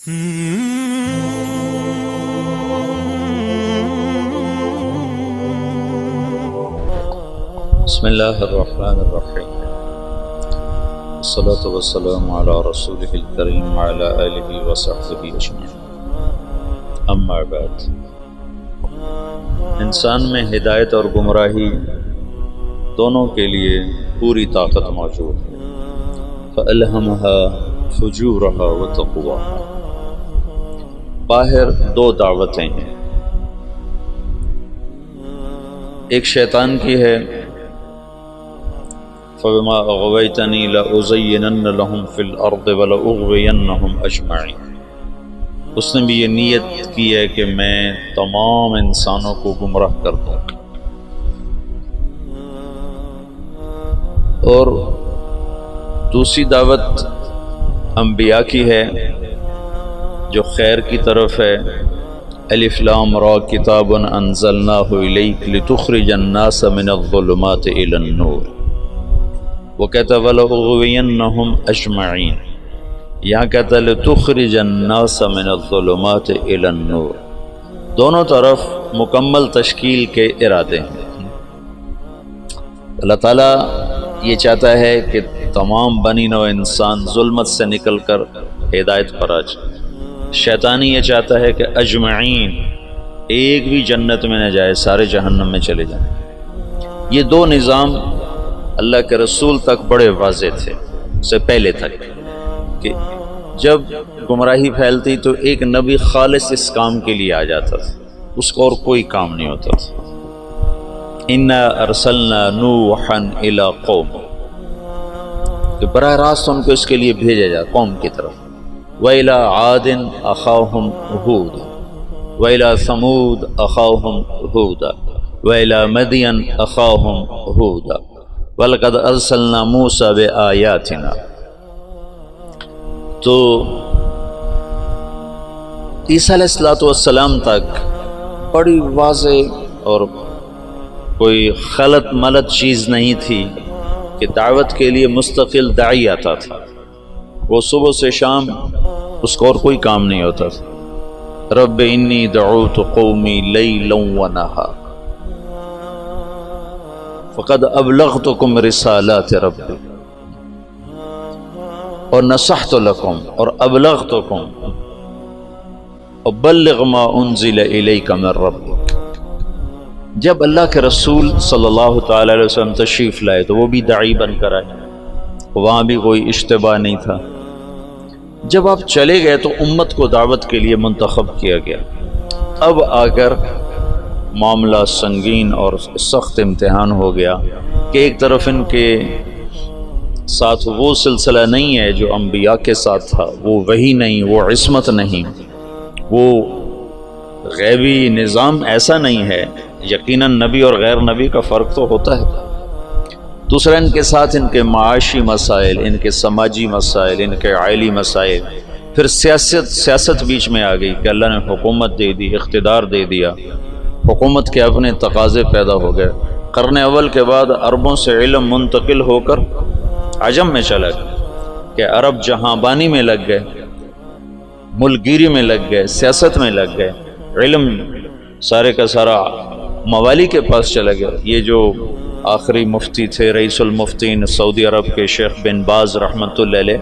بسم اللہ الرحمن الرحیم، الصلاۃ والسلام علی رسولہ الکریم وعلی آلہ وصحبہ اجمعین، اما بعد۔ انسان میں ہدایت اور گمراہی دونوں کے لیے پوری طاقت موجود ہے۔ فَأَلْهَمَهَا فُجُورَهَا وَتَقْوَاهَا۔ باہر دو دعوتیں ہیں، ایک شیطان کی ہے، فَبِمَا أَغْوَيْتَنِي لَأُزَيِّنَنَّ لَهُمْ فِي الْأَرْضِ وَلَأُغْوِيَنَّهُمْ أَجْمَعِينَ۔ اس نے بھی یہ نیت کی ہے کہ میں تمام انسانوں کو گمراہ کر دوں۔ اور دوسری دعوت انبیاء کی ہے جو خیر کی طرف ہے۔ الف لام را کتاب انزلناہ الیک لتخرج الناس من الظلمات الی النور، وہ کہتا ہے وَلَأُغْوِيَنَّهُمْ أَجْمَعِينَ، یہاں کہتا ہے لِتُخْرِجَ النَّاسَ مِنَ الظُّلُمَاتِ إِلَى النُّورِ۔ دونوں طرف مکمل تشکیل کے ارادے ہیں۔ اللہ تعالیٰ یہ چاہتا ہے کہ تمام بنی نوع انسان ظلمت سے نکل کر ہدایت پر آ جائے۔ شیطانی یہ چاہتا ہے کہ اجمعین، ایک بھی جنت میں نہ جائے، سارے جہنم میں چلے جائیں۔ یہ دو نظام اللہ کے رسول تک بڑے واضح تھے، سے پہلے تک، کہ جب گمراہی پھیلتی تو ایک نبی خالص اس کام کے لیے آ جاتا تھا، اس کو اور کوئی کام نہیں ہوتا تھا۔ اِنَّا أَرْسَلْنَا نُوحًا إِلَىٰ قَوْمٍ، کہ براہ راست ان کو اس کے لیے بھیجا جائے قوم کی طرف۔ وَإِلَىٰ عَادٍ أَخَاهُمْ هُودًا وَإِلَىٰ ثَمُودَ أَخَاهُمْ هُودًا وَإِلَىٰ مَدْيَنَ أَخَاهُمْ هُودًا وَلَقَدْ أَرْسَلْنَا مُوسَىٰ بِآيَاتِنَا۔ تو عیسیٰ علیہ السلام تک بڑی واضح اور کوئی خلط ملط چیز نہیں تھی کہ دعوت کے لیے مستقل داعی آتا تھا، وہ صبح سے شام اس کو اور کوئی کام نہیں ہوتا تھا۔ رب انی دعوت قومی لیلا ونہارا فقد ابلغتکم رسالات ربی اور نصحت لکم اور ابلغتکم وبلغ ما انزل الیک من ربک۔ جب اللہ کے رسول صلی اللہ تعالی علیہ وسلم تشریف لائے تو وہ بھی داعی بن کر آئے، وہاں بھی کوئی اشتباہ نہیں تھا۔ جب آپ چلے گئے تو امت کو دعوت کے لیے منتخب کیا گیا۔ اب آ کر معاملہ سنگین اور سخت امتحان ہو گیا کہ ایک طرف ان کے ساتھ وہ سلسلہ نہیں ہے جو انبیاء کے ساتھ تھا، وہ وحی نہیں، وہ عصمت نہیں، وہ غیبی نظام ایسا نہیں ہے۔ یقیناً نبی اور غیر نبی کا فرق تو ہوتا ہے۔ دوسرا ان کے ساتھ ان کے معاشی مسائل، ان کے سماجی مسائل، ان کے عائلی مسائل، پھر سیاست بیچ میں آ گئی کہ اللہ نے حکومت دے دی، اقتدار دے دیا، حکومت کے اپنے تقاضے پیدا ہو گئے۔ قرن اول کے بعد عربوں سے علم منتقل ہو کر عجم میں چلا گیا کہ عرب جہاں بانی میں لگ گئے، ملک گیری میں لگ گئے، سیاست میں لگ گئے، علم سارے کا سارا موالی کے پاس چلا گیا۔ یہ جو آخری مفتی تھے، رئیس المفتین سعودی عرب کے شیخ بن باز رحمۃ اللہ علیہ،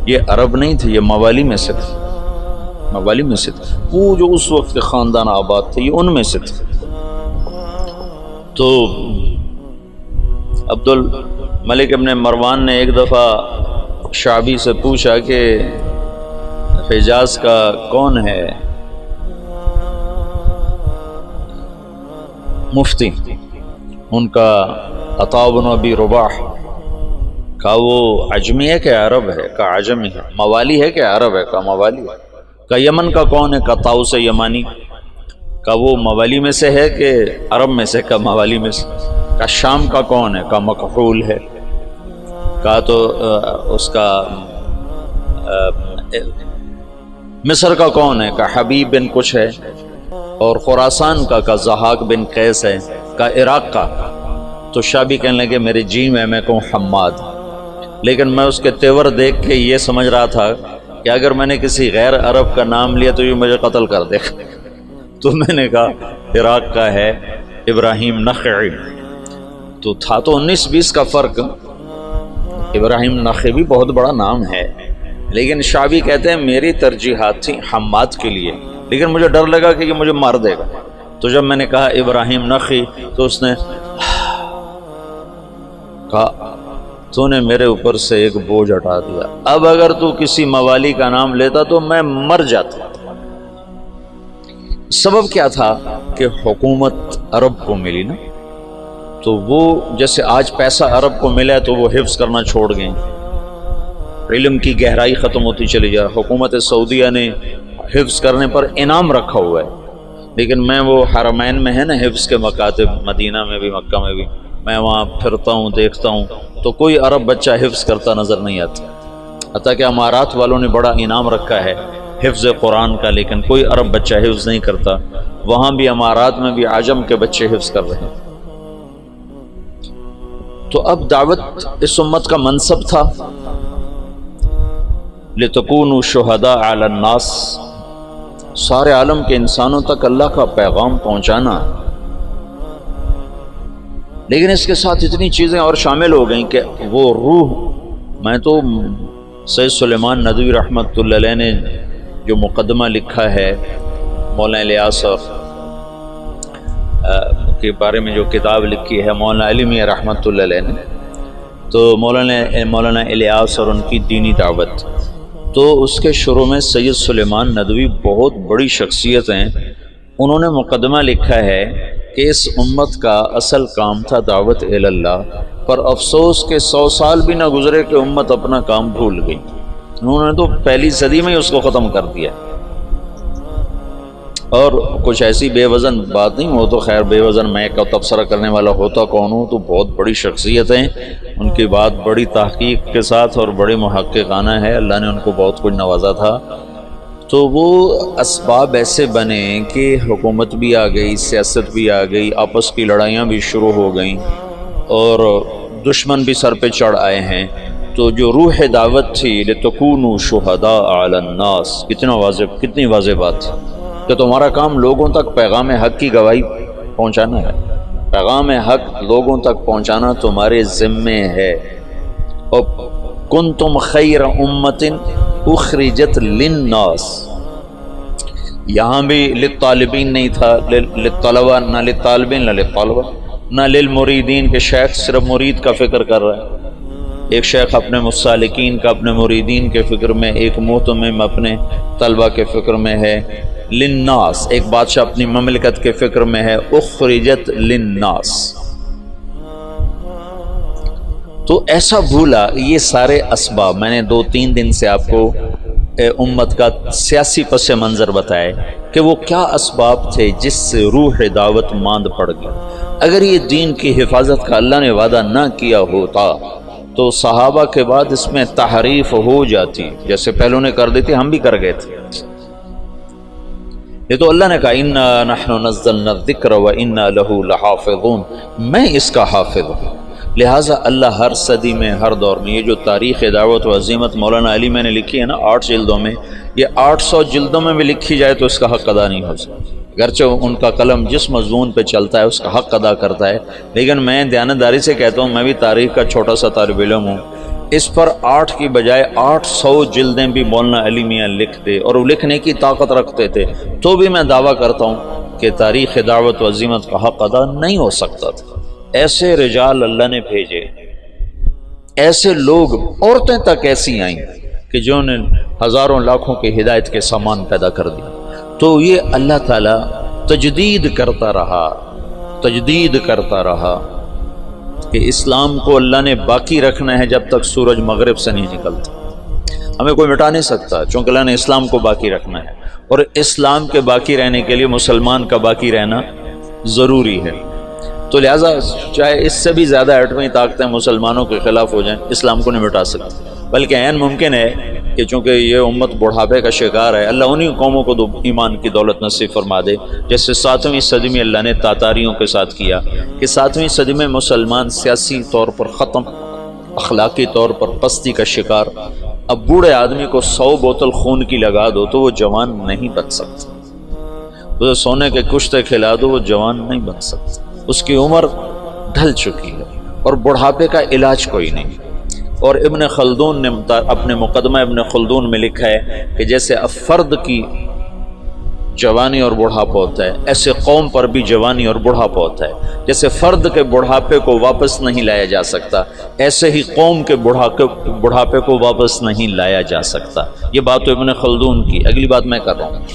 یہ عرب نہیں تھے، یہ موالی میں سے تھے، موالی میں سے تھے۔ وہ جو اس وقت کے خاندان آباد تھے یہ ان میں سے تھے۔ تو عبد الملک ابن مروان نے ایک دفعہ شعبی سے پوچھا کہ حجاز کا کون ہے مفتی؟ ان کا عطاء بن ابی رباح۔ کہا وہ عجمی ہے کہ عرب ہے؟ کہا عجمی ہے۔ موالی ہے کہ عرب ہے؟ کہا موالی ہے۔ کہا یمن کا کون ہے؟ کہا طاؤس یمانی۔ کہا وہ موالی میں سے ہے کہ عرب میں سے؟ کہا موالی میں سے۔ کہا شام کا کون ہے؟ کہا مکحول ہے۔ کہا تو اس کا مصر کا کون ہے؟ کہا حبیب بن کچھ ہے۔ اور خراسان کا ضحاک بن قیس ہے۔ کہا عراق کا۔ تو شابی کہنے لگے میرے جی میں کہوں حماد، لیکن میں اس کے تیور دیکھ کے یہ سمجھ رہا تھا کہ اگر میں نے کسی غیر عرب کا نام لیا تو یہ مجھے قتل کر دے گا۔ تو میں نے کہا عراق کا ہے ابراہیم نخعی، تو تھا تو 19-20 کا فرق۔ ابراہیم نخعی بھی بہت بڑا نام ہے، لیکن شعبی کہتے ہیں میری ترجیحات تھی حماد کے لیے، لیکن مجھے ڈر لگا کہ یہ مجھے مار دے گا۔ تو جب میں نے کہا ابراہیم نخعی تو اس نے کہا تو نے میرے اوپر سے ایک بوجھ ہٹا دیا، اب اگر تو کسی موالی کا نام لیتا تو میں مر جاتا۔ سبب کیا تھا کہ حکومت عرب کو ملی نا، تو وہ جیسے آج پیسہ عرب کو ملا ہے تو وہ حفظ کرنا چھوڑ گئے، علم کی گہرائی ختم ہوتی چلی جا۔ حکومت سعودیہ نے حفظ کرنے پر انعام رکھا ہوا ہے، لیکن میں وہ حرمین میں ہے نا حفظ کے مکاتب، مدینہ میں بھی مکہ میں بھی، میں وہاں پھرتا ہوں دیکھتا ہوں تو کوئی عرب بچہ حفظ کرتا نظر نہیں آتا، حتیٰ کہ امارات والوں نے بڑا انعام رکھا ہے حفظ قرآن کا، لیکن کوئی عرب بچہ حفظ نہیں کرتا۔ وہاں بھی امارات میں بھی عجم کے بچے حفظ کر رہے ہیں۔ تو اب دعوت اس امت کا منصب تھا لِتَكُونُوا شُهَدَاءَ عَلَى النَّاسِ، سارے عالم کے انسانوں تک اللہ کا پیغام پہنچانا، لیکن اس کے ساتھ اتنی چیزیں اور شامل ہو گئیں کہ وہ روح، میں تو سید سلیمان ندوی رحمۃ اللہ علیہ نے جو مقدمہ لکھا ہے مولانا الیاس اور کے بارے میں جو کتاب لکھی ہے مولانا علی میاں رحمۃ اللہ علیہ نے، تو مولانا الیاس اور ان کی دینی دعوت، تو اس کے شروع میں سید سلیمان ندوی بہت بڑی شخصیت ہیں، انہوں نے مقدمہ لکھا ہے کہ اس امت کا اصل کام تھا دعوت الی اللہ، پر افسوس کہ 100 سال بھی نہ گزرے کہ امت اپنا کام بھول گئی، انہوں نے تو پہلی صدی میں ہی اس کو ختم کر دیا۔ اور کچھ ایسی بے وزن بات نہیں ہو تو خیر، بے وزن میں کا تبصرہ کرنے والا ہوتا کون ہوں، تو بہت بڑی شخصیتیں، ان کی بات بڑی تحقیق کے ساتھ اور بڑی محققانہ ہے، اللہ نے ان کو بہت کچھ نوازا تھا۔ تو وہ اسباب ایسے بنے کہ حکومت بھی آ گئی، سیاست بھی آ گئی، آپس کی لڑائیاں بھی شروع ہو گئیں اور دشمن بھی سر پہ چڑھ آئے ہیں۔ تو جو روح دعوت تھی لِتَكُونُوا شُهَدَاءَ عَلَى النَّاسِ، کتنی واضح بات کہ تمہارا کام لوگوں تک پیغام حق کی گواہی پہنچانا ہے، پیغام حق لوگوں تک پہنچانا تمہارے ذمے ہے۔ اور کنتم خیر امت اخرجت للناس، یہاں بھی للطالبین نہیں تھا، للطلبہ، نہ للطالبین نہ للطلبہ نہ للمریدین، کہ شیخ صرف مرید کا فکر کر رہا ہے، ایک شیخ اپنے مسالکین کا، اپنے مریدین کے فکر میں، ایک مہتمم اپنے طلبہ کے فکر میں ہے۔ للناس، ایک بادشاہ اپنی مملکت کے فکر میں ہے، اخرجت للناس، تو ایسا بھولا۔ یہ سارے اسباب میں نے 2-3 دن سے آپ کو امت کا سیاسی پس منظر بتائے کہ وہ کیا اسباب تھے جس سے روح دعوت ماند پڑ گیا۔ اگر یہ دین کی حفاظت کا اللہ نے وعدہ نہ کیا ہوتا تو صحابہ کے بعد اس میں تحریف ہو جاتی، جیسے پہلوں نے کر دی تھی، ہم بھی کر گئے تھے۔ یہ تو اللہ نے کہا اِنَّا نَحْنُ نَزَّلْنَا الذِّكْرَ وَإِنَّا لَهُ لَحَافِظُونَ، میں اس کا حافظ ہوں۔ لہٰذا اللہ ہر صدی میں، ہر دور میں، یہ جو تاریخ دعوت و عظیمت مولانا علی میں نے لکھی ہے نا 8 جلدوں میں، یہ 800 جلدوں میں بھی لکھی جائے تو اس کا حق ادا نہیں ہو سکتا، گرچہ ان کا قلم جس مضمون پہ چلتا ہے اس کا حق ادا کرتا ہے، لیکن میں دیانتداری سے کہتا ہوں، میں بھی تاریخ کا چھوٹا سا طالب علم ہوں، اس پر 8 کی بجائے 800 جلدیں بھی مولانا علی میاں لکھ دے اور وہ لکھنے کی طاقت رکھتے تھے، تو بھی میں دعویٰ کرتا ہوں کہ تاریخ دعوت و عظیمت کا حق ادا نہیں ہو سکتا تھا۔ ایسے رجال اللہ نے بھیجے، ایسے لوگ، عورتیں تک ایسی آئیں کہ جنہوں نے ہزاروں لاکھوں کی ہدایت کے سامان پیدا کر دیا۔ تو یہ اللہ تعالیٰ تجدید کرتا رہا کہ اسلام کو اللہ نے باقی رکھنا ہے جب تک سورج مغرب سے نہیں نکلتا، ہمیں کوئی مٹا نہیں سکتا، چونکہ اللہ نے اسلام کو باقی رکھنا ہے، اور اسلام کے باقی رہنے کے لیے مسلمان کا باقی رہنا ضروری ہے۔ تو لہٰذا چاہے اس سے بھی زیادہ ایٹمی طاقتیں مسلمانوں کے خلاف ہو جائیں، اسلام کو نہیں مٹا سکتے، بلکہ عین ممکن ہے کہ چونکہ یہ امت بڑھاپے کا شکار ہے، اللہ انہی قوموں کو ایمان کی دولت نصیب فرما دے، جیسے 7ویں صدی میں اللہ نے تاتاریوں کے ساتھ کیا کہ 7ویں صدی میں مسلمان سیاسی طور پر ختم، اخلاقی طور پر پستی کا شکار، اب بوڑھے آدمی کو 100 بوتل خون کی لگا دو تو وہ جوان نہیں بن سکتا، اسے سونے کے کشتے کھلا دو وہ جوان نہیں بن سکتا، اس کی عمر ڈھل چکی ہے اور بڑھاپے کا علاج کوئی نہیں۔ اور ابن خلدون نے اپنے مقدمہ ابن خلدون میں لکھا ہے کہ جیسے فرد کی جوانی اور بڑھاپا ہوتا ہے، ایسے قوم پر بھی جوانی اور بڑھاپا ہوتا ہے۔ جیسے فرد کے بڑھاپے کو واپس نہیں لایا جا سکتا، ایسے ہی قوم کے بڑھاپے کو واپس نہیں لایا جا سکتا۔ یہ بات تو ابن خلدون کی۔ اگلی بات میں کر رہا ہوں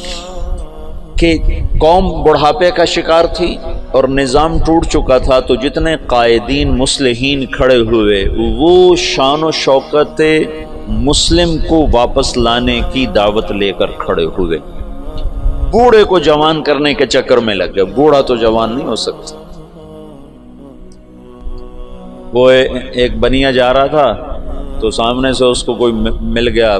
کہ قوم بڑھاپے کا شکار تھی اور نظام ٹوٹ چکا تھا، تو جتنے قائدین مصلحین کھڑے ہوئے وہ شان و شوکت مسلم کو واپس لانے کی دعوت لے کر کھڑے ہوئے۔ بوڑھے کو جوان کرنے کے چکر میں لگ گئے، بوڑھا تو جوان نہیں ہو سکتا۔ وہ ایک بنیا جا رہا تھا تو سامنے سے اس کو کوئی مل گیا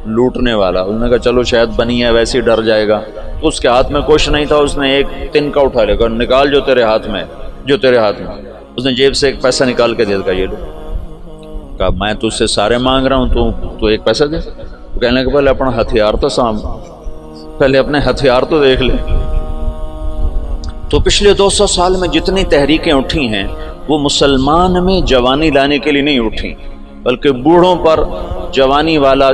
لوٹنے والا، انہوں نے کہا چلو شاید بنیا ویسے ہی ڈر جائے گا، تو اس کے ہاتھ میں کچھ نہیں تھا، اس نے ایک تنکا اٹھا لیا، نکال جو تیرے ہاتھ میں، اس نے جیب سے ایک پیسہ نکال کے دے دیا، یہ لو۔ کہا میں تجھ سے سارے مانگ رہا ہوں، تو ایک پیسہ دے۔ تو کہنے لگا پہلے اپنا ہتھیار تو پہلے اپنے ہتھیار تو دیکھ لے۔ تو پچھلے 200 سال میں جتنی تحریکیں اٹھی ہیں وہ مسلمان میں جوانی لانے کے لیے نہیں اٹھی، بلکہ بوڑھوں پر جوانی والا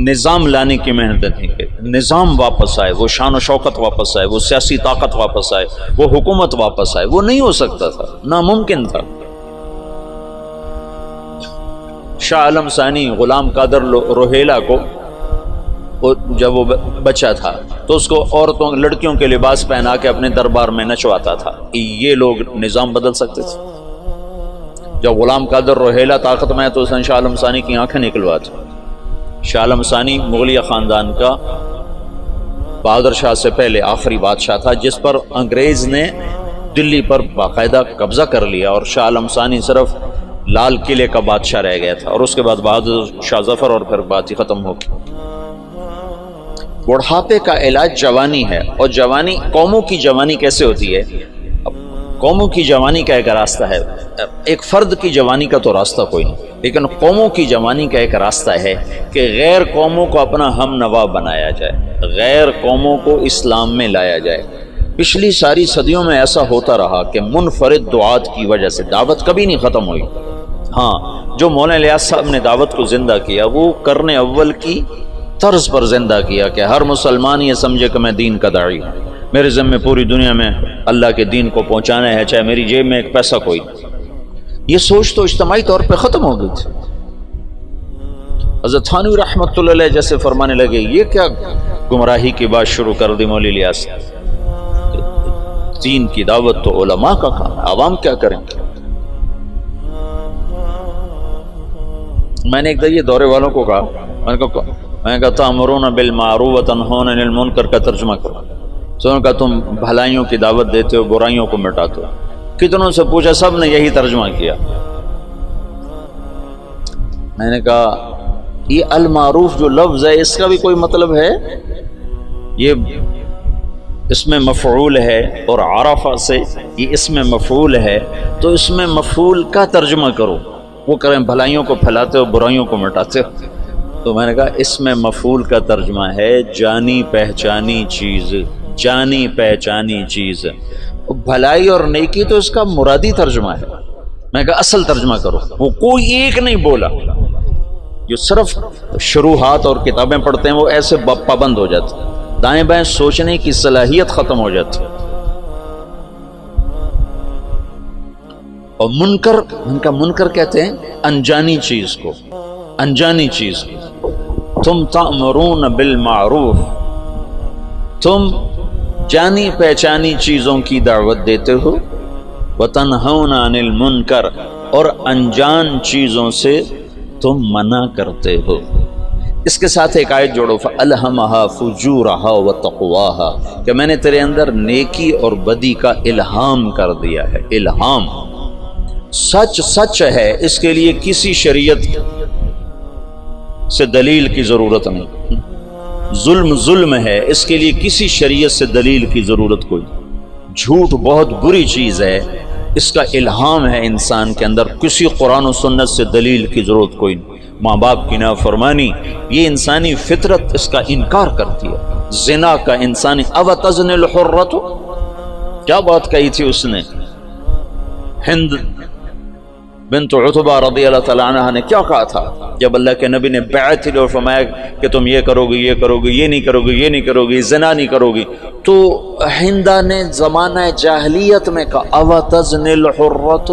نظام لانے کی محنت تھی کہ نظام واپس آئے، وہ شان و شوکت واپس آئے، وہ سیاسی طاقت واپس آئے، وہ حکومت واپس آئے۔ وہ نہیں ہو سکتا تھا، ناممکن تھا۔ شاہ عالم ثانی غلام قادر روہیلا کو جب وہ بچہ تھا تو اس کو عورتوں لڑکیوں کے لباس پہنا کے اپنے دربار میں نچواتا تھا۔ یہ لوگ نظام بدل سکتے تھے؟ جب غلام قادر روہیلا طاقت میں تو اس نے شاہ عالم ثانی کی آنکھیں نکلوا دی۔ شاہ عالم ثانی مغلیہ خاندان کا بہادر شاہ سے پہلے آخری بادشاہ تھا جس پر انگریز نے دلی پر باقاعدہ قبضہ کر لیا، اور شاہ عالم ثانی صرف لال قلعے کا بادشاہ رہ گیا تھا، اور اس کے بعد بہادر شاہ ظفر، اور پھر بات ہی ختم ہو گئی۔ بڑھاپے کا علاج جوانی ہے، اور جوانی قوموں کی جوانی کیسے ہوتی ہے؟ قوموں کی جوانی کا ایک راستہ ہے، ایک فرد کی جوانی کا تو راستہ کوئی نہیں، لیکن قوموں کی جوانی کا ایک راستہ ہے کہ غیر قوموں کو اپنا ہم نوا بنایا جائے، غیر قوموں کو اسلام میں لایا جائے۔ پچھلی ساری صدیوں میں ایسا ہوتا رہا کہ منفرد دعات کی وجہ سے دعوت کبھی نہیں ختم ہوئی۔ ہاں، جو مولانا الیاس صاحب نے دعوت کو زندہ کیا وہ قرن اول کی طرز پر زندہ کیا کہ ہر مسلمان یہ سمجھے کہ میں دین کا داعی ہوں، میرے ذمہ پوری دنیا میں اللہ کے دین کو پہنچانا ہے، چاہے میری جیب میں ایک پیسہ کوئی نہیں۔ یہ سوچ تو اجتماعی طور پہ ختم ہو گئی تھی۔ حضرت تھانوی رحمۃ اللہ علیہ جیسے فرمانے لگے یہ کیا گمراہی کی بات شروع کر دی مولوی الیاس، دین کی دعوت تو علماء کا کام ہے، عوام کیا کریں؟ میں نے ایک دفعہ یہ دورے والوں کو کہا، میں کہا تأمرون بالمعروف وتنہون عن المنکر کا ترجمہ کرو۔ تو انہوں نے کہا تم بھلائیوں کی دعوت دیتے ہو، برائیوں کو مٹاتے ہو۔ کتنوں سے پوچھا، سب نے یہی ترجمہ کیا۔ میں نے کہا یہ المعروف جو لفظ ہے اس کا بھی کوئی مطلب ہے؟ یہ اس میں مفعول ہے، اور عرفہ سے یہ اس میں مفعول ہے، تو اس میں مفعول کا ترجمہ کرو۔ وہ کریں بھلائیوں کو پھیلاتے ہو، برائیوں کو مٹاتے ہو۔ تو میں نے کہا اس میں مفعول کا ترجمہ ہے جانی پہچانی چیز، جانی پہچانی چیز۔ بھلائی اور نیکی تو اس کا مرادی ترجمہ ہے۔ میں نے کہا اصل ترجمہ کرو۔ وہ کوئی ایک نہیں بولا، جو صرف شروحات اور کتابیں پڑھتے ہیں وہ ایسے پابند ہو جاتے، دائیں بائیں سوچنے کی صلاحیت ختم ہو جاتی۔ اور منکر، ان کا منکر کہتے ہیں انجانی چیز کو، انجانی چیز کو۔ تم تأمرون بالمعروف، تم جانی پہچانی چیزوں کی دعوت دیتے ہو، وتنہون عن المنکر، اور انجان چیزوں سے تم منع کرتے ہو۔ اس کے ساتھ ایک آیت جوڑو، فَأَلْهَمَهَا فُجُورَهَا وَتَقْوَاهَا، کہ میں نے تیرے اندر نیکی اور بدی کا الہام کر دیا ہے۔ الہام سچ سچ ہے، اس کے لیے کسی شریعت سے دلیل کی ضرورت نہیں۔ ظلم ظلم ہے، اس کے لیے کسی شریعت سے دلیل کی ضرورت کوئی نہیں۔ جھوٹ بہت بری چیز ہے، اس کا الہام ہے انسان کے اندر، کسی قرآن و سنت سے دلیل کی ضرورت کوئی نہیں۔ ماں باپ کی نافرمانی، یہ انسانی فطرت اس کا انکار کرتی ہے۔ زنا کا انسانی اوتزن الحرۃ، کیا بات کہی تھی اس نے؟ ہند بنت عتبہ رضی اللہ تعالیٰ عنہ نے کیا کہا تھا جب اللہ کے نبی نے بیعت لی اور فرمایا کہ تم یہ کرو گی، یہ کرو گی، یہ نہیں کرو گی، یہ نہیں کرو گی، زنا نہیں کرو گی، تو ہندہ نے زمانہ جاہلیت میں کہا اوتزن الحرۃ،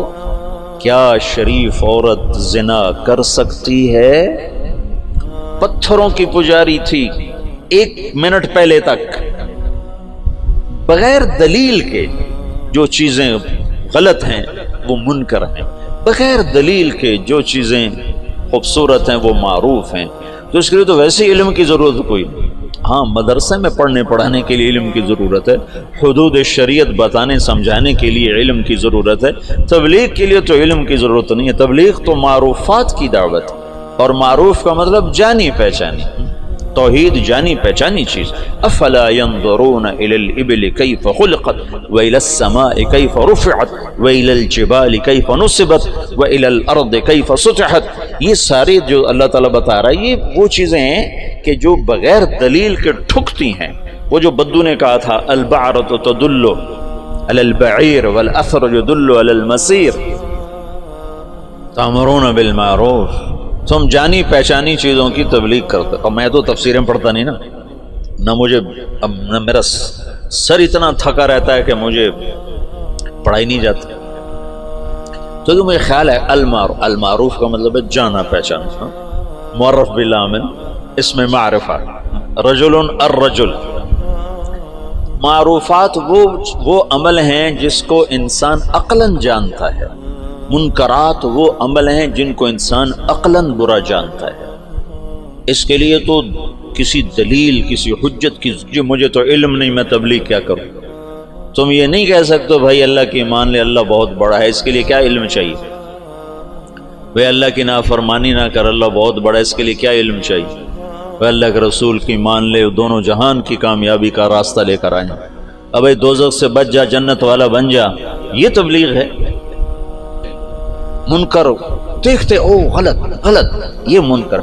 کیا شریف عورت زنا کر سکتی ہے؟ پتھروں کی پجاری تھی 1 منٹ پہلے تک، بغیر دلیل کے جو چیزیں غلط ہیں وہ منکر ہیں، بغیر دلیل کے جو چیزیں خوبصورت ہیں وہ معروف ہیں، تو اس کے لیے تو ویسے علم کی ضرورت کوئی نہیں۔ ہاں مدرسے میں پڑھنے پڑھانے کے لیے علم کی ضرورت ہے، حدود شریعت بتانے سمجھانے کے لیے علم کی ضرورت ہے، تبلیغ کے لیے تو علم کی ضرورت نہیں ہے، تبلیغ تو معروفات کی دعوت ہے، اور معروف کا مطلب جانی پہچانی، توحید جانی پہچانی چیز۔ افلا ينظرون الى الابل كيف خلقت والى السماء كيف رفعت والى الجبال كيف نصبت والى الارض كيف سطحت، یہ ساری جو اللہ تعالیٰ بتا رہا ہے یہ وہ چیزیں ہیں کہ جو بغیر دلیل کے ٹھکتی ہیں۔ وہ جو بدو نے کہا تھا البعرۃ تدل علی البعیر والاثر يدل علی المسیر تأمرون بالمعروف، تم جانی پہچانی چیزوں کی تبلیغ کرتے۔ اور میں تو تفسیریں پڑھتا نہیں نا، نہ مجھے نہ میرا سر اتنا تھکا رہتا ہے کہ مجھے پڑھائی نہیں جاتی، تو مجھے خیال ہے المعروف کا مطلب ہے جانا پہچانا، معرف بالعامل اس میں معرفہ، رجل الرجل، معروفات وہ عمل ہیں جس کو انسان عقلاً جانتا ہے، منکرات وہ عمل ہیں جن کو انسان عقلاً برا جانتا ہے۔ اس کے لیے تو کسی دلیل کسی حجت کی جو مجھے تو علم نہیں میں تبلیغ کیا کروں، تم یہ نہیں کہہ سکتے بھائی اللہ کی مان لے اللہ بہت بڑا ہے، اس کے لیے کیا علم چاہیے؟ بھائی اللہ کی نافرمانی نہ کر اللہ بہت بڑا ہے، اس کے لیے کیا علم چاہیے؟ بھائی اللہ کے رسول کی مان لے دونوں جہان کی کامیابی کا راستہ لے کر آئیں، اب دوزخ سے بچ جا جنت والا بن جا، یہ تبلیغ ہے؟ منکر دیکھتے او غلط غلط، یہ منکر،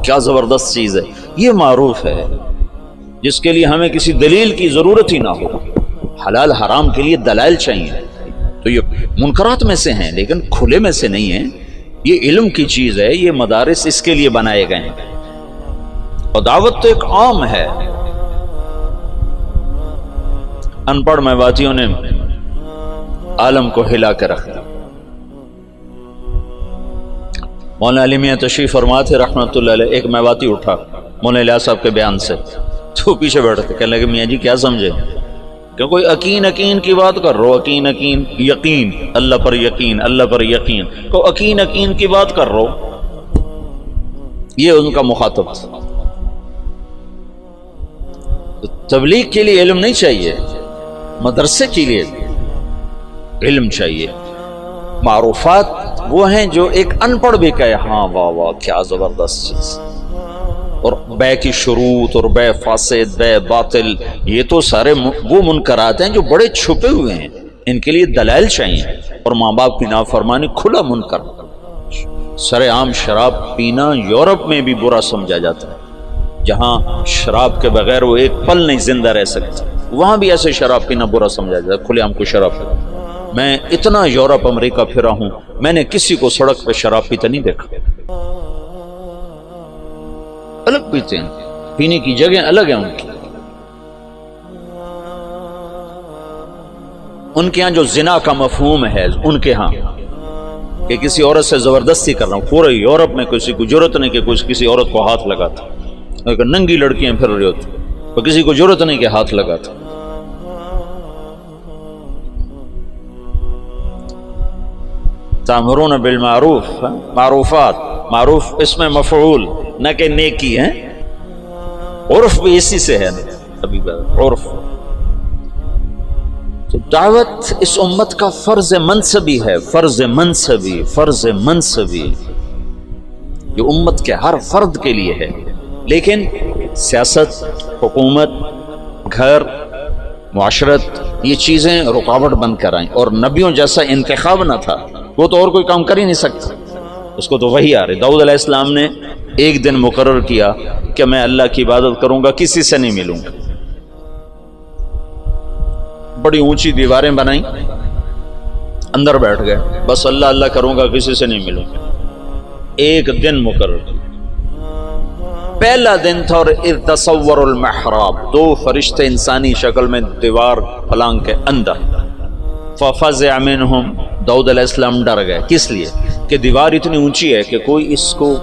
کیا زبردست چیز ہے، یہ معروف ہے جس کے لیے ہمیں کسی دلیل کی ضرورت ہی نہ ہو۔ حلال حرام کے لیے دلائل چاہیے، تو یہ منکرات میں سے ہیں لیکن کھلے میں سے نہیں ہیں، یہ علم کی چیز ہے، یہ مدارس اس کے لیے بنائے گئے ہیں، اور دعوت تو ایک عام ہے۔ ان پڑھ میواتیوں نے عالم کو ہلا کے رکھ دیا۔ مولانا علی میاں تشریف فرما تھے رحمۃ اللہ علیہ، ایک میواتی اٹھا مولانا الیاس صاحب کے بیان سے، تو پیچھے بیٹھتے کہنے لگے میاں جی کیا سمجھے کہ کوئی یقین کی بات کر رہو، یقین اللہ پر یقین، اللہ پر یقین کو یقین کی بات کر رہو، یہ ان کا مخاطب تھا۔ تبلیغ کے لیے علم نہیں چاہیے، مدرسے کے لیے علم چاہیے۔ معروفات وہ ہیں جو ایک ان پڑھ بھی کہے ہاں واہ واہ کیا زبردست چیز، اور بے کی شروط اور بے فاسد بے باطل، یہ تو سارے وہ منکرات ہیں جو بڑے چھپے ہوئے ہیں، ان کے لیے دلائل چاہیے۔ اور ماں باپ کی نافرمانی کھلا منکر، سر عام شراب پینا یورپ میں بھی برا سمجھا جاتا ہے، جہاں شراب کے بغیر وہ ایک پل نہیں زندہ رہ سکتے، وہاں بھی ایسے شراب پینا برا سمجھا جاتا ہے، کھلے عام کو شراب پینا۔ میں اتنا یورپ امریکہ پھرا ہوں، میں نے کسی کو سڑک پہ شراب پیتا نہیں دیکھا، الگ پیتے ہیں، پینے کی جگہ الگ ہیں ان کے ہاں جو زنا کا مفہوم ہے ان کے ہاں کہ کسی عورت سے زبردستی کر رہا ہوں، پورے یورپ میں کسی کو جرت نہیں کہ کسی عورت کو ہاتھ لگاتا، ننگی لڑکیاں پھر رہی ہوتی تو کسی کو جرت نہیں کہ ہاتھ لگاتا۔ تامرون بالمعروف، معروفات، معروف اس میں مفعول نہ کہ نیکی ہے، عرف بھی اسی سے ہے، ابھی عرف۔ تو دعوت اس امت کا فرض منصبی ہے، فرض منصبی، فرض منصبی، جو امت کے ہر فرد کے لیے ہے۔ لیکن سیاست، حکومت، گھر، معاشرت، یہ چیزیں رکاوٹ بن کر آئیں، اور نبیوں جیسا انتخاب نہ تھا، وہ تو اور کوئی کام کر ہی نہیں سکتا، اس کو تو وہی آ رہی. داؤد علیہ السلام نے ایک دن مقرر کیا کہ میں اللہ کی عبادت کروں گا, کسی سے نہیں ملوں گا. بڑی اونچی دیواریں بنائیں, اندر بیٹھ گئے, بس اللہ اللہ کروں گا, کسی سے نہیں ملوں گا. ایک دن مقرر کیا. پہلا دن تھا اور تصور المحراب, 2 فرشتے انسانی شکل میں دیوار پلنگ کے اندر. ففزع منہم, داؤد علیہ السلام ڈر گئے. کس لیے کہ دیوار اتنی اونچی ہے کہ کوئی اس کو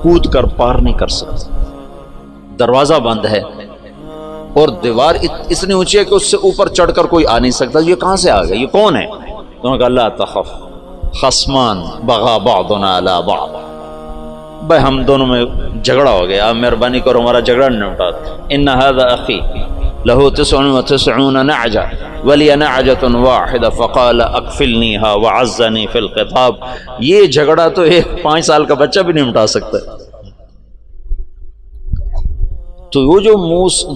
کود کر پار نہیں کر سکتا, دروازہ بند ہے, اور دیوار اتنی اونچی ہے کہ اس سے اوپر چڑھ کر کوئی آ نہیں سکتا. یہ کہاں سے آ گیا, یہ کون ہے؟ انہوں نے کہا لا تخف خصمان بغا بعضنا علی بعض, بھائی ہم دونوں میں جھگڑا ہو گیا, آپ مہربانی کرو ہمارا جھگڑا نمٹا. ان هذا اخی له 99 نعجہ ولی نعجۃ واحدہ فقال اکفلنیها وعزنی فی الخطاب. یہ جھگڑا تو ایک 5 سال کا بچہ بھی نہیں مٹا سکتا. تو وہ جو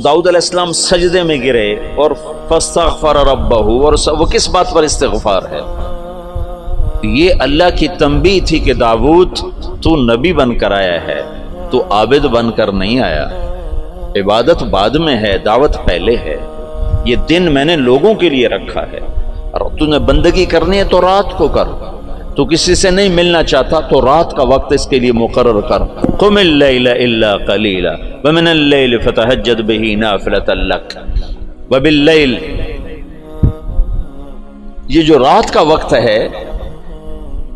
داؤد علیہ السلام سجدے میں گرے اور فاستغفر ربہ, اور وہ کس بات پر استغفار ہے؟ یہ اللہ کی تنبیہ تھی کہ داؤد تو نبی بن کر آیا ہے, تو عابد بن کر نہیں آیا. عبادت بعد میں ہے, دعوت پہلے ہے. یہ دن میں نے لوگوں کے لیے رکھا ہے, اور تو نے بندگی کرنی ہے تو رات کو کر. تو کسی سے نہیں ملنا چاہتا تو رات کا وقت اس کے لیے مقرر کر. قم اللیل الا قلیلا ومن اللیل فتہجد بہ نافلۃ لک وباللیل. یہ جو رات کا وقت ہے,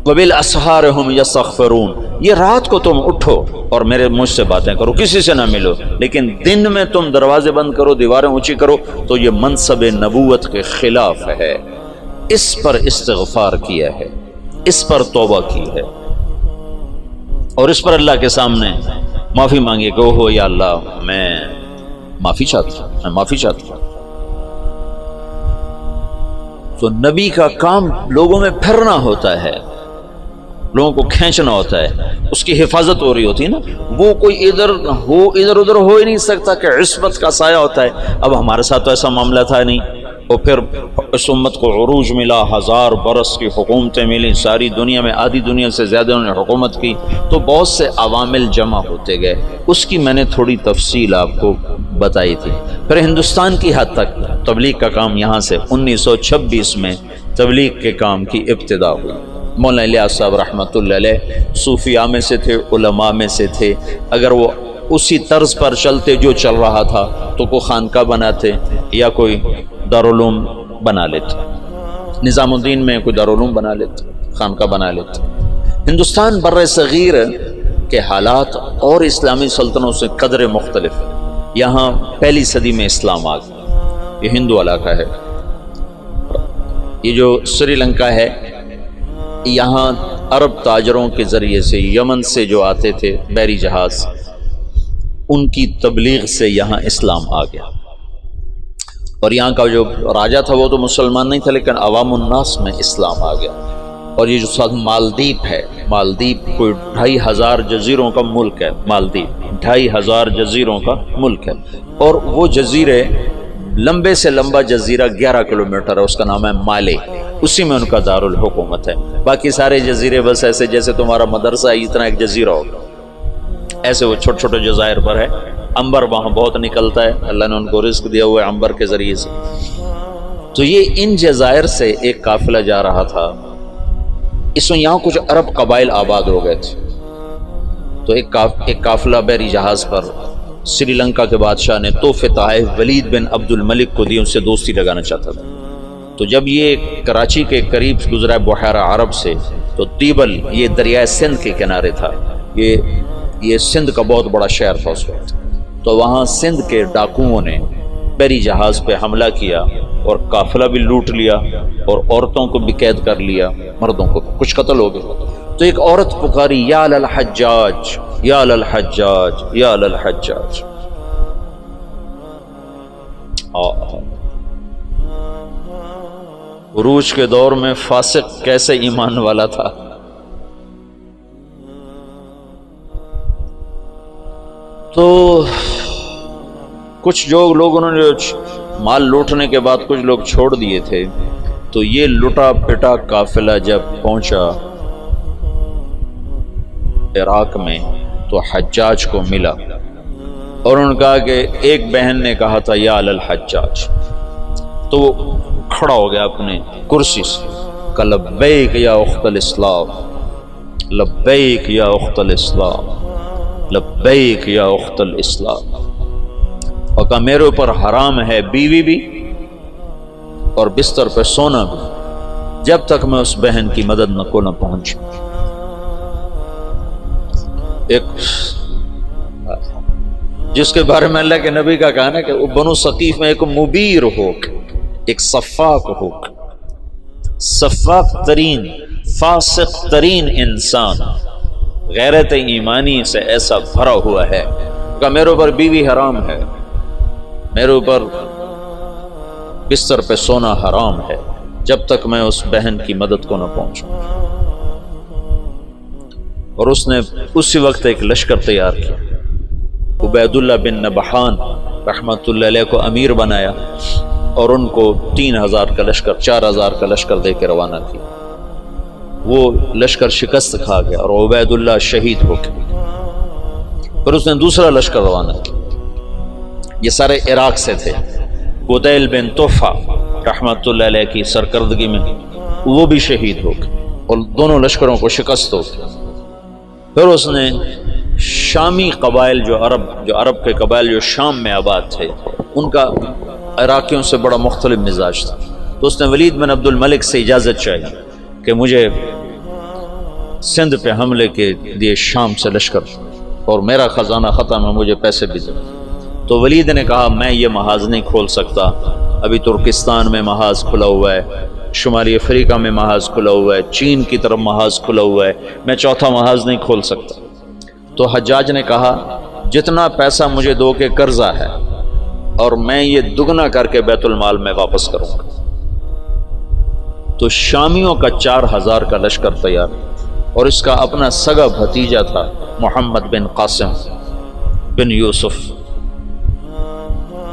وبالاسحار هم یستغفرون, یہ رات کو تم اٹھو اور میرے مجھ سے باتیں کرو, کسی سے نہ ملو, لیکن دن میں تم دروازے بند کرو, دیواریں اونچی کرو, تو یہ منصب نبوت کے خلاف ہے. اس پر استغفار کیا ہے, اس پر توبہ کی ہے, اور اس پر اللہ کے سامنے معافی مانگی کہ اوہ یا اللہ میں معافی چاہتا ہوں, میں معافی چاہتا ہوں. تو نبی کا کام لوگوں میں پھرنا ہوتا ہے, لوگوں کو کھینچنا ہوتا ہے, اس کی حفاظت ہو رہی ہوتی ہے نا. وہ کوئی ادھر ادھر ہو ہی نہیں سکتا کہ عصمت کا سایہ ہوتا ہے. اب ہمارے ساتھ تو ایسا معاملہ تھا نہیں, اور پھر اس امت کو عروج ملا, 1000 برس کی حکومتیں ملی, ساری دنیا میں آدھی دنیا سے زیادہ انہوں نے حکومت کی, تو بہت سے عوامل جمع ہوتے گئے. اس کی میں نے تھوڑی تفصیل آپ کو بتائی تھی. پھر ہندوستان کی حد تک تبلیغ کا کام یہاں سے 1926 میں تبلیغ کے کام کی ابتدا ہوئی. مولانا الیاس صاحب رحمۃ اللہ علیہ صوفیاء میں سے تھے, علماء میں سے تھے. اگر وہ اسی طرز پر چلتے جو چل رہا تھا تو کوئی خانقاہ بناتے یا کوئی دارالعلوم بنا لیتے, نظام الدین میں کوئی دارالعلوم بنا لیتے, خانقاہ بنا لیتے. ہندوستان بر صغیر کے حالات اور اسلامی سلطنتوں سے قدر مختلف. یہاں 1 صدی میں اسلام آ گیا. یہ ہندو علاقہ ہے. یہ جو سری لنکا ہے, یہاں عرب تاجروں کے ذریعے سے یمن سے جو آتے تھے بحری جہاز, ان کی تبلیغ سے یہاں اسلام آ گیا. اور یہاں کا جو راجہ تھا وہ تو مسلمان نہیں تھا, لیکن عوام الناس میں اسلام آ گیا. اور یہ جو ساتھ مالدیپ ہے, مالدیپ کوئی 2500 جزیروں کا ملک ہے. مالدیپ 2500 جزیروں کا ملک ہے, اور وہ جزیرے لمبے سے لمبا جزیرہ 11 کلومیٹر ہے, اس کا نام ہے مالے, اسی میں ان کا دارالحکومت ہے. باقی سارے جزیرے بس ایسے جیسے تمہارا مدرسہ ہے, اتنا ایک جزیرہ ہوگا, ایسے وہ چھوٹے چھوٹے جزائر پر ہے. عنبر وہاں بہت نکلتا ہے, اللہ نے ان کو رزق دیا ہوا ہے عنبر کے ذریعے سے. تو یہ ان جزائر سے ایک قافلہ جا رہا تھا. اس میں یہاں کچھ عرب قبائل آباد ہو گئے تھے, تو ایک قافلہ بحری جہاز پر سری لنکا کے بادشاہ نے تحفے تحائف ولید بن عبد الملک کو دی, ان سے دوستی لگانا چاہتا تھا. تو جب یہ کراچی کے قریب گزرا بحیرہ عرب سے, تو تیبل یہ دریائے سندھ کے کنارے تھا. یہ سندھ کا بہت بڑا شہر تھا اس وقت. تو وہاں سندھ کے ڈاکوؤں نے بحری جہاز پہ حملہ کیا اور قافلہ بھی لوٹ لیا, اور عورتوں کو بھی قید کر لیا, مردوں کو کچھ قتل ہو گئے. تو ایک عورت پکاری, یا للحجاج یا للحجاج یا للحجاج. عروج کے دور میں فاسق کیسے ایمان والا تھا. تو کچھ جو لوگ انہوں نے مال لوٹنے کے بعد کچھ لوگ چھوڑ دیے تھے. تو یہ لٹا پٹا قافلہ جب پہنچا عراق میں تو حجاج کو ملا اور انہوں نے کہا کہ ایک بہن نے کہا تھا یا الحجاج، تو وہ کھڑا ہو گیا اپنے کرسی سے، کہ لبیک یا اخت الاسلام، لبیک یا اخت الاسلام، لبیک یا اخت الاسلام، اور کہا میرے اوپر حرام ہے بیوی بھی اور بستر پہ سونا بھی جب تک میں اس بہن کی مدد کو نہ پہنچوں۔ ایک جس کے بارے میں اللہ کے نبی کا کہنا ہے کہ وہ بنو ثقیف میں ایک مبیر ہو، ایک صفاق ہو، صفاق ترین فاسق ترین انسان غیرت ایمانی سے ایسا بھرا ہوا ہے کہ میرے اوپر بیوی حرام ہے، میرے اوپر بستر پہ سونا حرام ہے جب تک میں اس بہن کی مدد کو نہ پہنچوں۔ اور اس نے اسی وقت ایک لشکر تیار کیا، عبید اللہ بن نبحان رحمۃ اللہ علیہ کو امیر بنایا اور ان کو 3000 کا لشکر 4000 کا لشکر دے کے روانہ کیا۔ وہ لشکر شکست کھا گیا اور عبید اللہ شہید ہو گئے۔ پھر اس نے دوسرا لشکر روانہ کیا، یہ سارے عراق سے تھے۔ بدیل بن طوفہ رحمۃ اللہ علیہ کی سرکردگی میں وہ بھی شہید ہو گئے اور دونوں لشکروں کو شکست ہو گئی۔ پھر اس نے شامی قبائل جو عرب کے قبائل جو شام میں آباد تھے، ان کا عراقیوں سے بڑا مختلف مزاج تھا، تو اس نے ولید بن عبد الملک سے اجازت چاہی کہ مجھے سندھ پہ حملے کے لیے شام سے لشکر اور میرا خزانہ ختم ہے، مجھے پیسے بھی دے۔ تو ولید نے کہا میں یہ محاذ نہیں کھول سکتا، ابھی ترکستان میں محاذ کھلا ہوا ہے، شمالی افریقہ میں محاذ کھلا ہوا ہے، چین کی طرف محاذ کھلا ہوا ہے، میں چوتھا محاذ نہیں کھول سکتا۔ تو حجاج نے کہا جتنا پیسہ مجھے دو کے قرضہ ہے اور میں یہ دگنا کر کے بیت المال میں واپس کروں گا۔ تو شامیوں کا 4000 کا لشکر تیار، اور اس کا اپنا سگا بھتیجا تھا محمد بن قاسم بن یوسف۔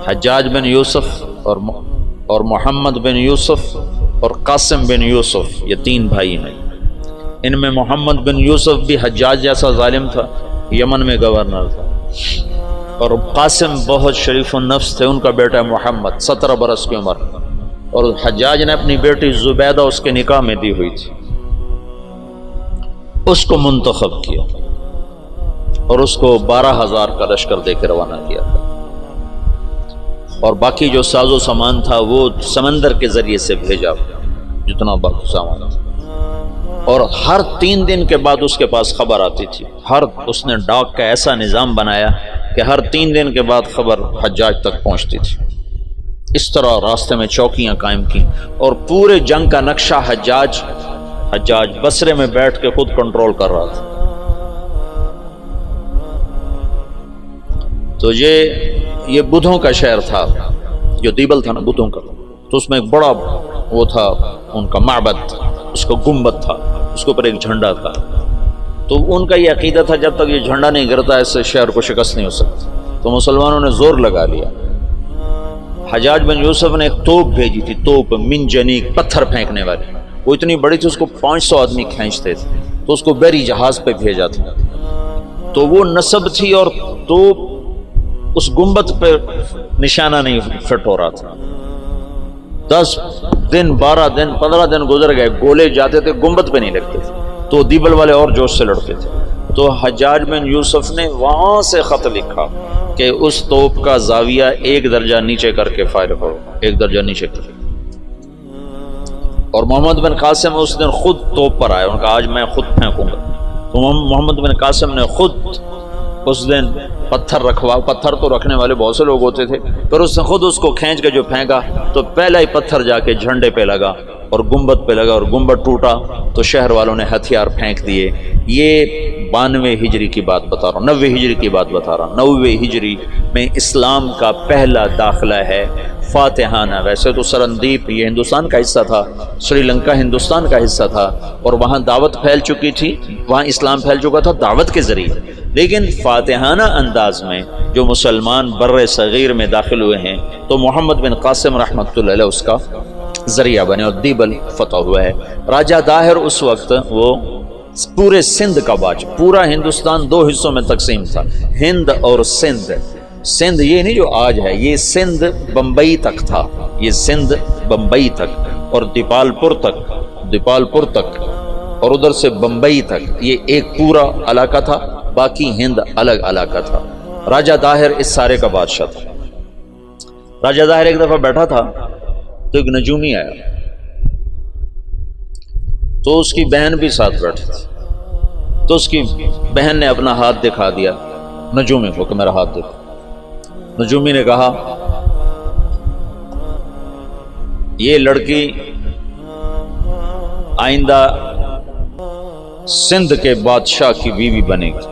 حجاج بن یوسف اور محمد بن یوسف اور قاسم بن یوسف، یہ 3 بھائی ہیں۔ ان میں محمد بن یوسف بھی حجاج جیسا ظالم تھا، یمن میں گورنر تھا، اور قاسم بہت شریف النفس تھے، ان کا بیٹا محمد 17 برس کی عمر، اور حجاج نے اپنی بیٹی زبیدہ اس کے نکاح میں دی ہوئی تھی، اس کو منتخب کیا اور اس کو 12000 کا لشکر دے کے روانہ کیا تھا، اور باقی جو ساز و سامان تھا وہ سمندر کے ذریعے سے بھیجا جتنا باقی سامان تھا، اور ہر 3 دن کے بعد اس کے پاس خبر آتی تھی۔ اس نے ڈاک کا ایسا نظام بنایا کہ ہر 3 دن کے بعد خبر حجاج تک پہنچتی تھی۔ اس طرح راستے میں چوکیاں قائم کی، اور پورے جنگ کا نقشہ حجاج بصرے میں بیٹھ کے خود کنٹرول کر رہا تھا۔ تو یہ بدھوں کا شہر تھا، جو دیبل تھا نا بدھوں کا، تو اس میں ایک بڑا وہ تھا ان کا معبد، اس کا گنبد تھا، اس کے اوپر ایک جھنڈا تھا۔ تو ان کا یہ عقیدہ تھا جب تک یہ جھنڈا نہیں گرتا اس سے شہر کو شکست نہیں ہو سکتی۔ تو مسلمانوں نے زور لگا لیا، حجاج بن یوسف نے ایک توپ بھیجی تھی، توپ منجنیق، پتھر پھینکنے والی، وہ اتنی بڑی تھی اس کو 500 آدمی کھینچتے تھے، تو اس کو بحری جہاز پہ بھیجا تھا۔ تو وہ نصب تھی اور توپ اس گنبد پہ نشانہ نہیں فٹ ہو رہا تھا۔ 10 دن 12 دن 15 دن گزر گئے، گولے جاتے تھے گنبد پہ نہیں لگتے تھے، تو دیبل والے اور جوش سے لڑتے تھے۔ تو حجاج بن یوسف نے وہاں سے خط لکھا کہ اس توپ کا زاویہ 1 درجہ نیچے کر کے فائر کرو، 1 درجہ نیچے کر کے۔ اور محمد بن قاسم اس دن خود توپ پر آئے، ان کا آج میں خود پھینکوں گا۔ تو محمد بن قاسم نے خود اس دن پتھر تو رکھنے والے بہت سے لوگ ہوتے تھے، پر اس نے خود اس کو کھینچ کے جو پھینکا تو پہلا ہی پتھر جا کے جھنڈے پہ لگا اور گنبد پہ لگا، اور گنبد ٹوٹا تو شہر والوں نے ہتھیار پھینک دیے۔ یہ 92 ہجری کی بات بتا رہا ہوں، 90 ہجری کی بات بتا رہا ہوں۔ 90 ہجری میں اسلام کا پہلا داخلہ ہے فاتحانہ۔ ویسے تو سرندیپ یہ ہندوستان کا حصہ تھا، سری لنکا ہندوستان کا حصہ تھا، اور وہاں دعوت پھیل چکی تھی، وہاں اسلام پھیل چکا تھا دعوت کے ذریعے، لیکن فاتحانہ انداز میں جو مسلمان بر صغیر میں داخل ہوئے ہیں تو محمد بن قاسم رحمۃ اللہ علیہ اس کا ذریعہ بنے اور دیبل فتح ہوا ہے۔ راجہ داہر اس وقت وہ پورے سندھ کا بادشاہ. پورا ہندوستان دو حصوں میں تقسیم تھا، ہند اور سندھ. سندھ یہ نہیں جو آج ہے، یہ سندھ بمبئی تک تھا، یہ سندھ بمبئی تک اور دیپال پور تک اور ادھر سے بمبئی تک، یہ ایک پورا علاقہ تھا، باقی ہند الگ علاقہ تھا. راجہ داہر اس سارے کا بادشاہ تھا. راجہ داہر ایک دفعہ بیٹھا تھا تو ایک نجومی آیا، تو اس کی بہن بھی ساتھ بیٹھی تھی. تو اس کی بہن نے اپنا ہاتھ دکھا دیا نجومی کو کہ میرا ہاتھ دیکھو. نجومی نے کہا یہ لڑکی آئندہ سندھ کے بادشاہ کی بیوی بنے گی.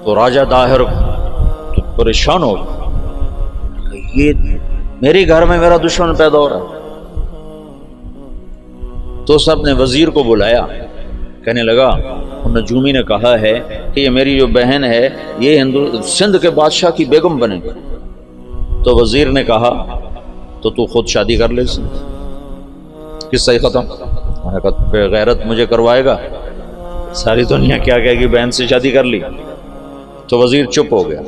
تو راجہ داہر تو پریشان ہو گیا، یہ میرے گھر میں میرا دشمن پیدا ہو رہا ہے. تو اس نے اپنے وزیر کو بلایا، کہنے لگا نجومی نے کہا ہے کہ یہ میری جو بہن ہے یہ سندھ کے بادشاہ کی بیگم بنے گی. تو وزیر نے کہا تو خود شادی کر لے. قصہ ہی ختم. میں نے کہا بے غیرت مجھے کروائے گا، ساری دنیا کیا کہے گی بہن سے شادی کر لی. تو وزیر چپ ہو گیا.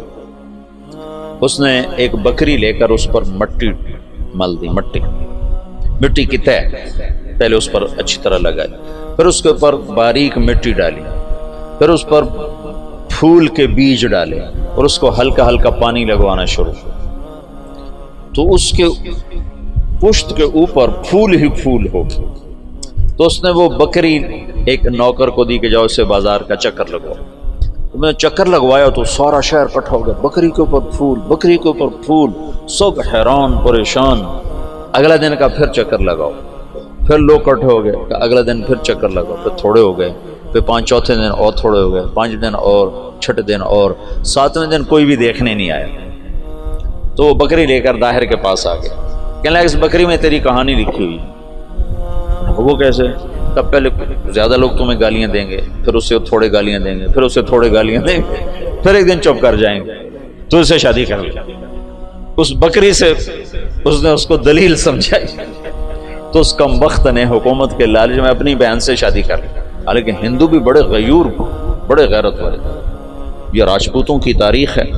اس نے ایک بکری لے کر اس پر مٹی مل دی، مٹی کی تہ پہلے اس پر اچھی طرح لگائی، پھر اس کے اوپر باریک مٹی ڈالی، پھر اس پر پھول کے بیج ڈالے اور اس کو ہلکا ہلکا پانی لگوانا شروع. تو اس کے پشت کے اوپر پھول ہی پھول ہو گئے. تو اس نے وہ بکری ایک نوکر کو دی کہ جاؤ اسے بازار کا چکر لگواؤ. میں نے چکر لگوایا تو سارا شہر اکٹھا ہو گیا، بکری کے اوپر پھول، بکری کے اوپر پھول، سب حیران پریشان. اگلا دن کا پھر چکر لگاؤ، پھر لوگ اکٹھے ہو گئے، اگلا دن پھر چکر لگاؤ، پھر تھوڑے ہو گئے، پھر چوتھے دن اور تھوڑے ہو گئے، 5 دن اور، چھٹے دن اور، 7ویں دن کوئی بھی دیکھنے نہیں آیا. تو وہ بکری لے کر داہر کے پاس آ گئے. کہنے لگا اس بکری میں تیری کہانی لکھی ہوئی. وہ کیسے؟ تب پہلے زیادہ لوگ تمہیں گالیاں دیں گے، پھر اسے تھوڑے گالیاں دیں گے، پھر اسے تھوڑے گالیاں دیں گے، پھر ایک دن چپ کر جائیں گے، تو اسے شادی کر لیا. اس بکری سے اس نے اس کو دلیل سمجھائی. تو اس کم وقت نے حکومت کے لالچ میں اپنی بہن سے شادی کر لی. حالانکہ ہندو بھی بڑے غیور، بڑے غیرت والے، یہ راجپوتوں کی تاریخ ہے،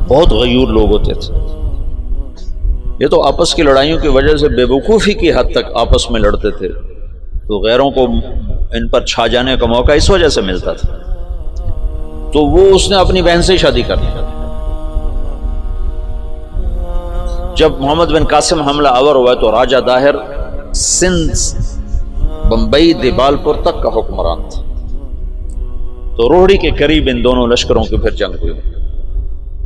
بہت غیور لوگ ہوتے تھے. یہ تو آپس کی لڑائیوں کی وجہ سے بے وقوفی کی حد تک آپس میں لڑتے تھے، تو غیروں کو ان پر چھا جانے کا موقع اس وجہ سے ملتا تھا. تو وہ اس نے اپنی بہن سے شادی کر لی. جب محمد بن قاسم حملہ آور ہوا تو راجہ داہر سندھ بمبئی دیپال پور تک کا حکمران تھا. تو روہڑی کے قریب ان دونوں لشکروں کی پھر جنگ ہوئی.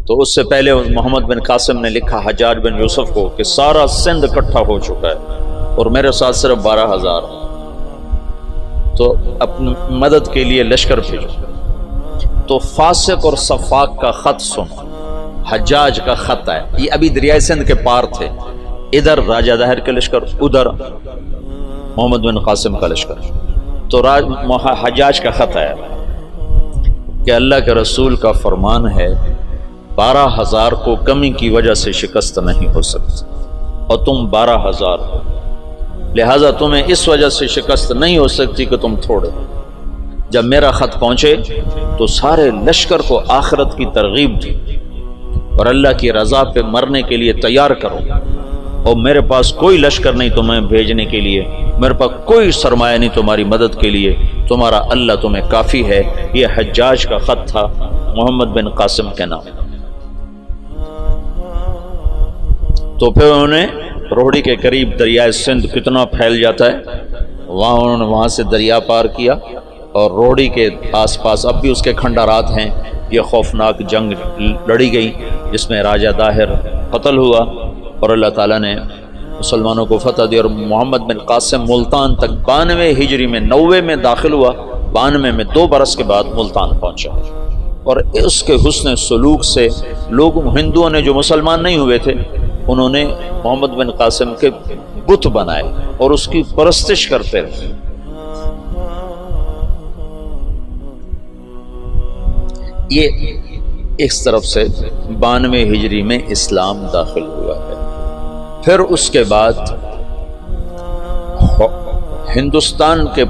تو اس سے پہلے محمد بن قاسم نے لکھا حجاج بن یوسف کو کہ سارا سندھ اکٹھا ہو چکا ہے اور میرے ساتھ صرف 12,000، تو اپنی مدد کے لیے لشکر بھیجو. تو فاسق اور صفاق کا خط سن، حجاج کا خط ہے، یہ ابھی دریائے سندھ کے پار تھے، ادھر راجہ داہر کے لشکر، ادھر محمد بن قاسم کا لشکر. تو حجاج کا خط ہے کہ اللہ کے رسول کا فرمان ہے 12,000 کو کمی کی وجہ سے شکست نہیں ہو سکتی اور تم 12,000 ہو، لہذا تمہیں اس وجہ سے شکست نہیں ہو سکتی کہ تم تھوڑے. جب میرا خط پہنچے تو سارے لشکر کو آخرت کی ترغیب دی اور اللہ کی رضا پہ مرنے کے لیے تیار کرو، اور میرے پاس کوئی لشکر نہیں تمہیں بھیجنے کے لیے، میرے پاس کوئی سرمایہ نہیں تمہاری مدد کے لیے، تمہارا اللہ تمہیں کافی ہے. یہ حجاج کا خط تھا محمد بن قاسم کے نام. تو پھر انہوں نے روہڑی کے قریب دریائے سندھ کتنا پھیل جاتا ہے، انہوں نے وہاں سے دریا پار کیا اور روہڑی کے آس پاس اب بھی اس کے کھنڈارات ہیں. یہ خوفناک جنگ لڑی گئی جس میں راجہ داہر قتل ہوا اور اللہ تعالیٰ نے مسلمانوں کو فتح دی. اور محمد بن قاسم ملتان تک 92 ہجری میں 90 میں داخل ہوا، 92 میں 2 برس کے بعد ملتان پہنچا. اور اس کے حسن سلوک سے لوگ، ہندوؤں نے جو مسلمان نہیں ہوئے تھے، انہوں نے محمد بن قاسم کے بت بنائے اور اس کی پرستش کرتے رہے. یہ اس طرف سے 92 ہجری میں اسلام داخل ہوا ہے. پھر اس کے بعد ہندوستان کے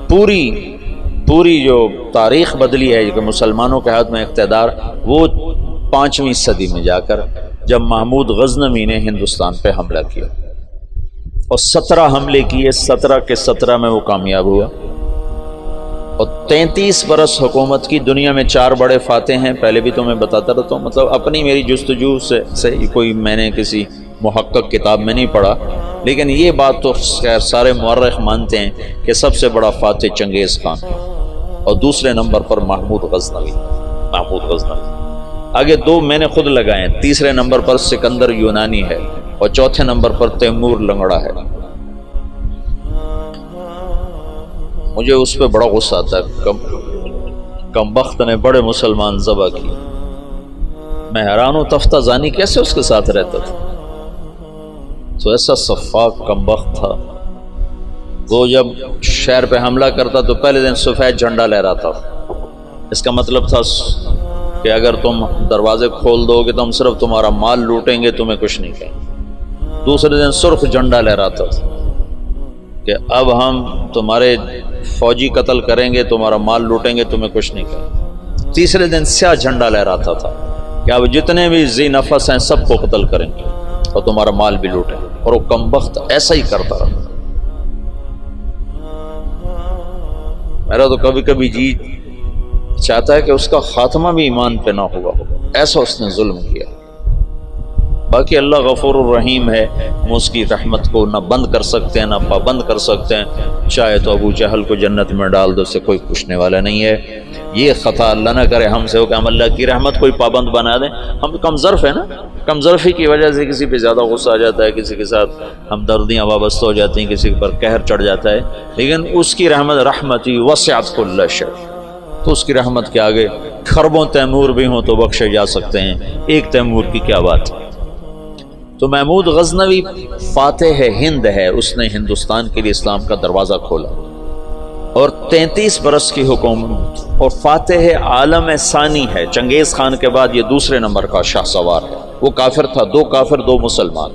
پوری جو تاریخ بدلی ہے کہ مسلمانوں کے ہاتھ میں اقتدار، وہ 5ویں صدی میں جا کر جب محمود غزنوی نے ہندوستان پہ حملہ کیا اور 17 حملے کیے، 17 کے 17 میں وہ کامیاب ہوا، اور 33 برس حکومت کی۔ دنیا میں 4 بڑے فاتح ہیں، پہلے بھی تو میں بتاتا رہتا ہوں، مطلب اپنی میری جستجو سے کوئی میں نے کسی محقق کتاب میں نہیں پڑھا، لیکن یہ بات تو خیر سارے مورخ مانتے ہیں کہ سب سے بڑا فاتح چنگیز خان اور دوسرے نمبر پر محمود غزنوی۔ آگے 2 میں نے خود لگائے ہیں، تیسرے نمبر پر سکندر یونانی ہے اور چوتھے نمبر پر تیمور لنگڑا ہے۔ مجھے اس پہ بڑا غصہ آتا ہے، کم بخت نے بڑے مسلمان ذبح کی۔ میں حیران ہوں تفتہ زانی کیسے اس کے ساتھ رہتا تھا، تو ایسا صفاق کم بخت تھا۔ وہ جب شہر پہ حملہ کرتا تو پہلے دن سفید جھنڈا لہراتا تھا، اس کا مطلب تھا کہ اگر تم دروازے کھول دو گے تو ہم صرف تمہارا مال لوٹیں گے، تمہیں کچھ نہیں کہیں گے۔ دوسرے دن سرخ جھنڈا لہراتا تھا کہ اب ہم تمہارے فوجی قتل کریں گے، تمہارا مال لوٹیں گے، تمہیں کچھ نہیں کہیں گے۔ تیسرے دن سیاہ جھنڈا لہراتا تھا کہ اب جتنے بھی ذی نفس ہیں سب کو قتل کریں گے اور تمہارا مال بھی لوٹیں گے، اور وہ کمبخت ایسا ہی کرتا رہا۔ میرا تو کبھی کبھی جی چاہتا ہے کہ اس کا خاتمہ بھی ایمان پہ نہ ہوا ہو، ایسا اس نے ظلم کیا۔ باقی اللہ غفور الرحیم ہے، ہم اس کی رحمت کو نہ بند کر سکتے ہیں نہ پابند کر سکتے ہیں۔ چاہے تو ابو جہل کو جنت میں ڈال دو، اسے کوئی پوچھنے والا نہیں ہے۔ یہ خطا اللہ نہ کرے ہم سے ہو کہ ہم اللہ کی رحمت کوئی پابند بنا دیں۔ ہم کم ظرف ہے نا، کم ظرفی کی وجہ سے کسی پہ زیادہ غصہ آ جاتا ہے، کسی کے ساتھ ہمدردیاں وابستہ ہو جاتی ہیں، کسی پر قہر چڑھ جاتا ہے، لیکن اس کی رحمت رحمتی وسعت کل شیء، تو اس کی رحمت کے آگے خربوں تیمور بھی ہوں تو بخشے جا سکتے ہیں، ایک تیمور کی کیا بات ہے۔ تو محمود غزنوی فاتح ہند ہے، اس نے ہندوستان کے لیے اسلام کا دروازہ کھولا اور 33 برس کی حکومت، اور فاتح عالم ثانی ہے۔ چنگیز خان کے بعد یہ دوسرے نمبر کا شاہ سوار ہے۔ وہ کافر تھا، 2 کافر 2 مسلمان،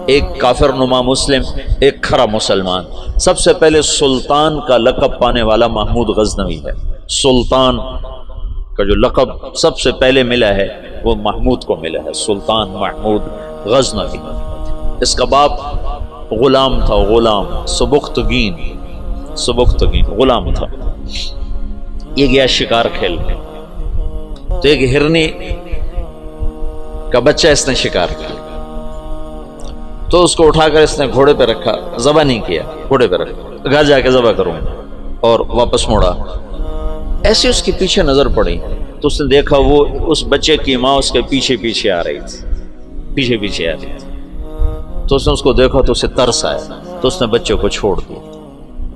ایک کافر نما مسلم، ایک کھرا مسلمان۔ سب سے پہلے سلطان کا لقب پانے والا محمود غزنوی ہے۔ سلطان کا جو لقب سب سے پہلے ملا ہے وہ محمود کو ملا ہے، سلطان محمود غزنوی۔ اس کا باپ غلام تھا، غلام سبکتگین غلام تھا۔ یہ گیا شکار کھیل کے، تو ایک ہرنی کا بچہ اس نے شکار کیا، تو اس کو اٹھا کر اس نے گھوڑے پہ رکھا، ذبح نہیں کیا، گھوڑے پہ رکھا، گھر جا کے ذبح کروں، اور واپس موڑا۔ ایسے اس کے پیچھے نظر پڑی تو اس نے دیکھا وہ اس بچے کی ماں اس کے پیچھے آ رہی تھی، تو اس نے اس کو دیکھا تو اسے ترس آیا، تو اس نے بچے کو چھوڑ دیا۔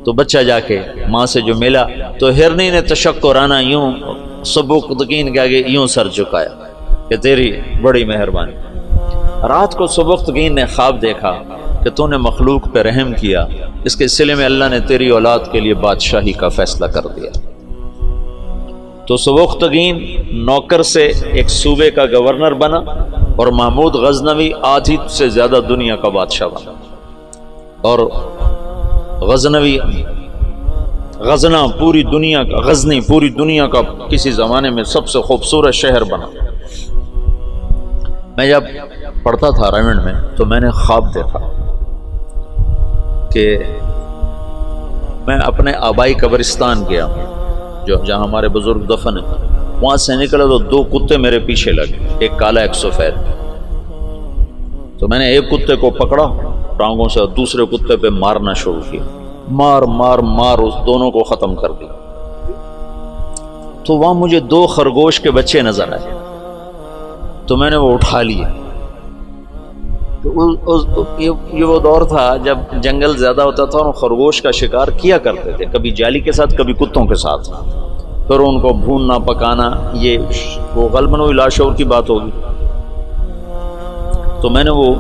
تو بچہ جا کے ماں سے جو ملا تو ہرنی نے تشکرانہ یوں سبکتگین کے آگے یوں سر جھکایا کہ تیری بڑی مہربانی۔ رات کو سبکتگین نے خواب دیکھا کہ تو نے مخلوق پہ رحم کیا، اس کے سلے میں اللہ نے تیری اولاد کے لیے بادشاہی کا فیصلہ کر دیا۔ تو سبکتگین نوکر سے ایک صوبے کا گورنر بنا، اور محمود غزنوی آدھی سے زیادہ دنیا کا بادشاہ بنا، اور غزنی پوری دنیا کا کسی زمانے میں سب سے خوبصورت شہر بنا۔ میں جب پڑھتا تھا رائمنڈ میں تو میں نے خواب دیکھا کہ میں اپنے آبائی قبرستان گیا جہاں ہمارے بزرگ دفن ہیں، وہاں سے نکلا تو 2 کتے میرے پیچھے لگے، ایک کالا ایک سفید۔ تو میں نے ایک کتے کو پکڑا ٹانگوں سے اور دوسرے کتے پہ مارنا شروع کیا، مار اس دونوں کو ختم کر دیا۔ تو وہاں مجھے 2 خرگوش کے بچے نظر آئے، تو میں نے وہ اٹھا لیے۔ یہ وہ دور تھا جب جنگل زیادہ ہوتا تھا اور خرگوش کا شکار کیا کرتے تھے، کبھی جالی کے ساتھ کبھی کتوں کے ساتھ، پھر ان کو بھوننا پکانا، یہ وہ غالباً وہی لاشعور کی بات ہوگی۔ تو میں نے وہ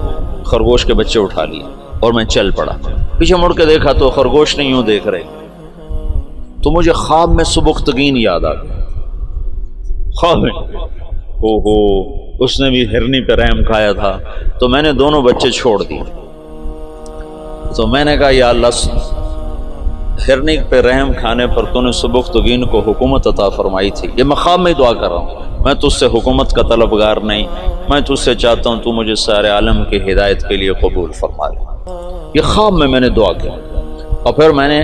خرگوش کے بچے اٹھا لیے اور میں چل پڑا۔ پیچھے مڑ کے دیکھا تو خرگوش نہیں یوں دیکھ رہے، تو مجھے خواب میں سبکتگین یاد آ گیا۔ خواب میں اس نے بھی ہرنی پہ رحم کھایا تھا، تو میں نے دونوں بچے چھوڑ دیے۔ تو میں نے کہا یا اللہ ہرنک پہ رحم کھانے پر تو نے سبکتگین کو حکومت عطا فرمائی تھی. یہ مقام میں دعا کر رہا ہوں، میں تجھ سے حکومت کا طلبگار نہیں، میں تجھ سے چاہتا ہوں تو مجھے سارے عالم کی ہدایت کے لیے قبول فرما لے. یہ خواب میں نے دعا کی اور پھر میں نے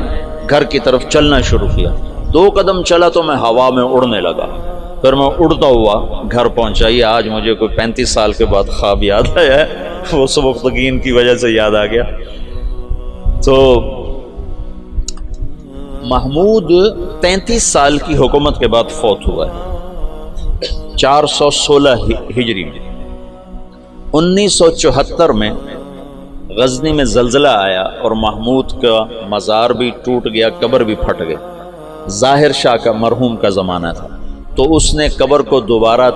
گھر کی طرف چلنا شروع کیا. 2 قدم چلا تو میں ہوا میں اڑنے لگا، پھر میں اڑتا ہوا گھر پہنچا. یہ آج مجھے کوئی 35 سال کے بعد خواب یاد آیا ہے، وہ سبکتگین کی وجہ سے یاد آ گیا. تو محمود 33 سال کی حکومت کے بعد فوت ہوا ہے 416 ہجری میں. 1974 میں غزنی میں زلزلہ آیا اور محمود کا مزار بھی ٹوٹ گیا، قبر بھی پھٹ گئی. ظاہر شاہ کا مرحوم کا زمانہ تھا، تو اس نے قبر کو دوبارہ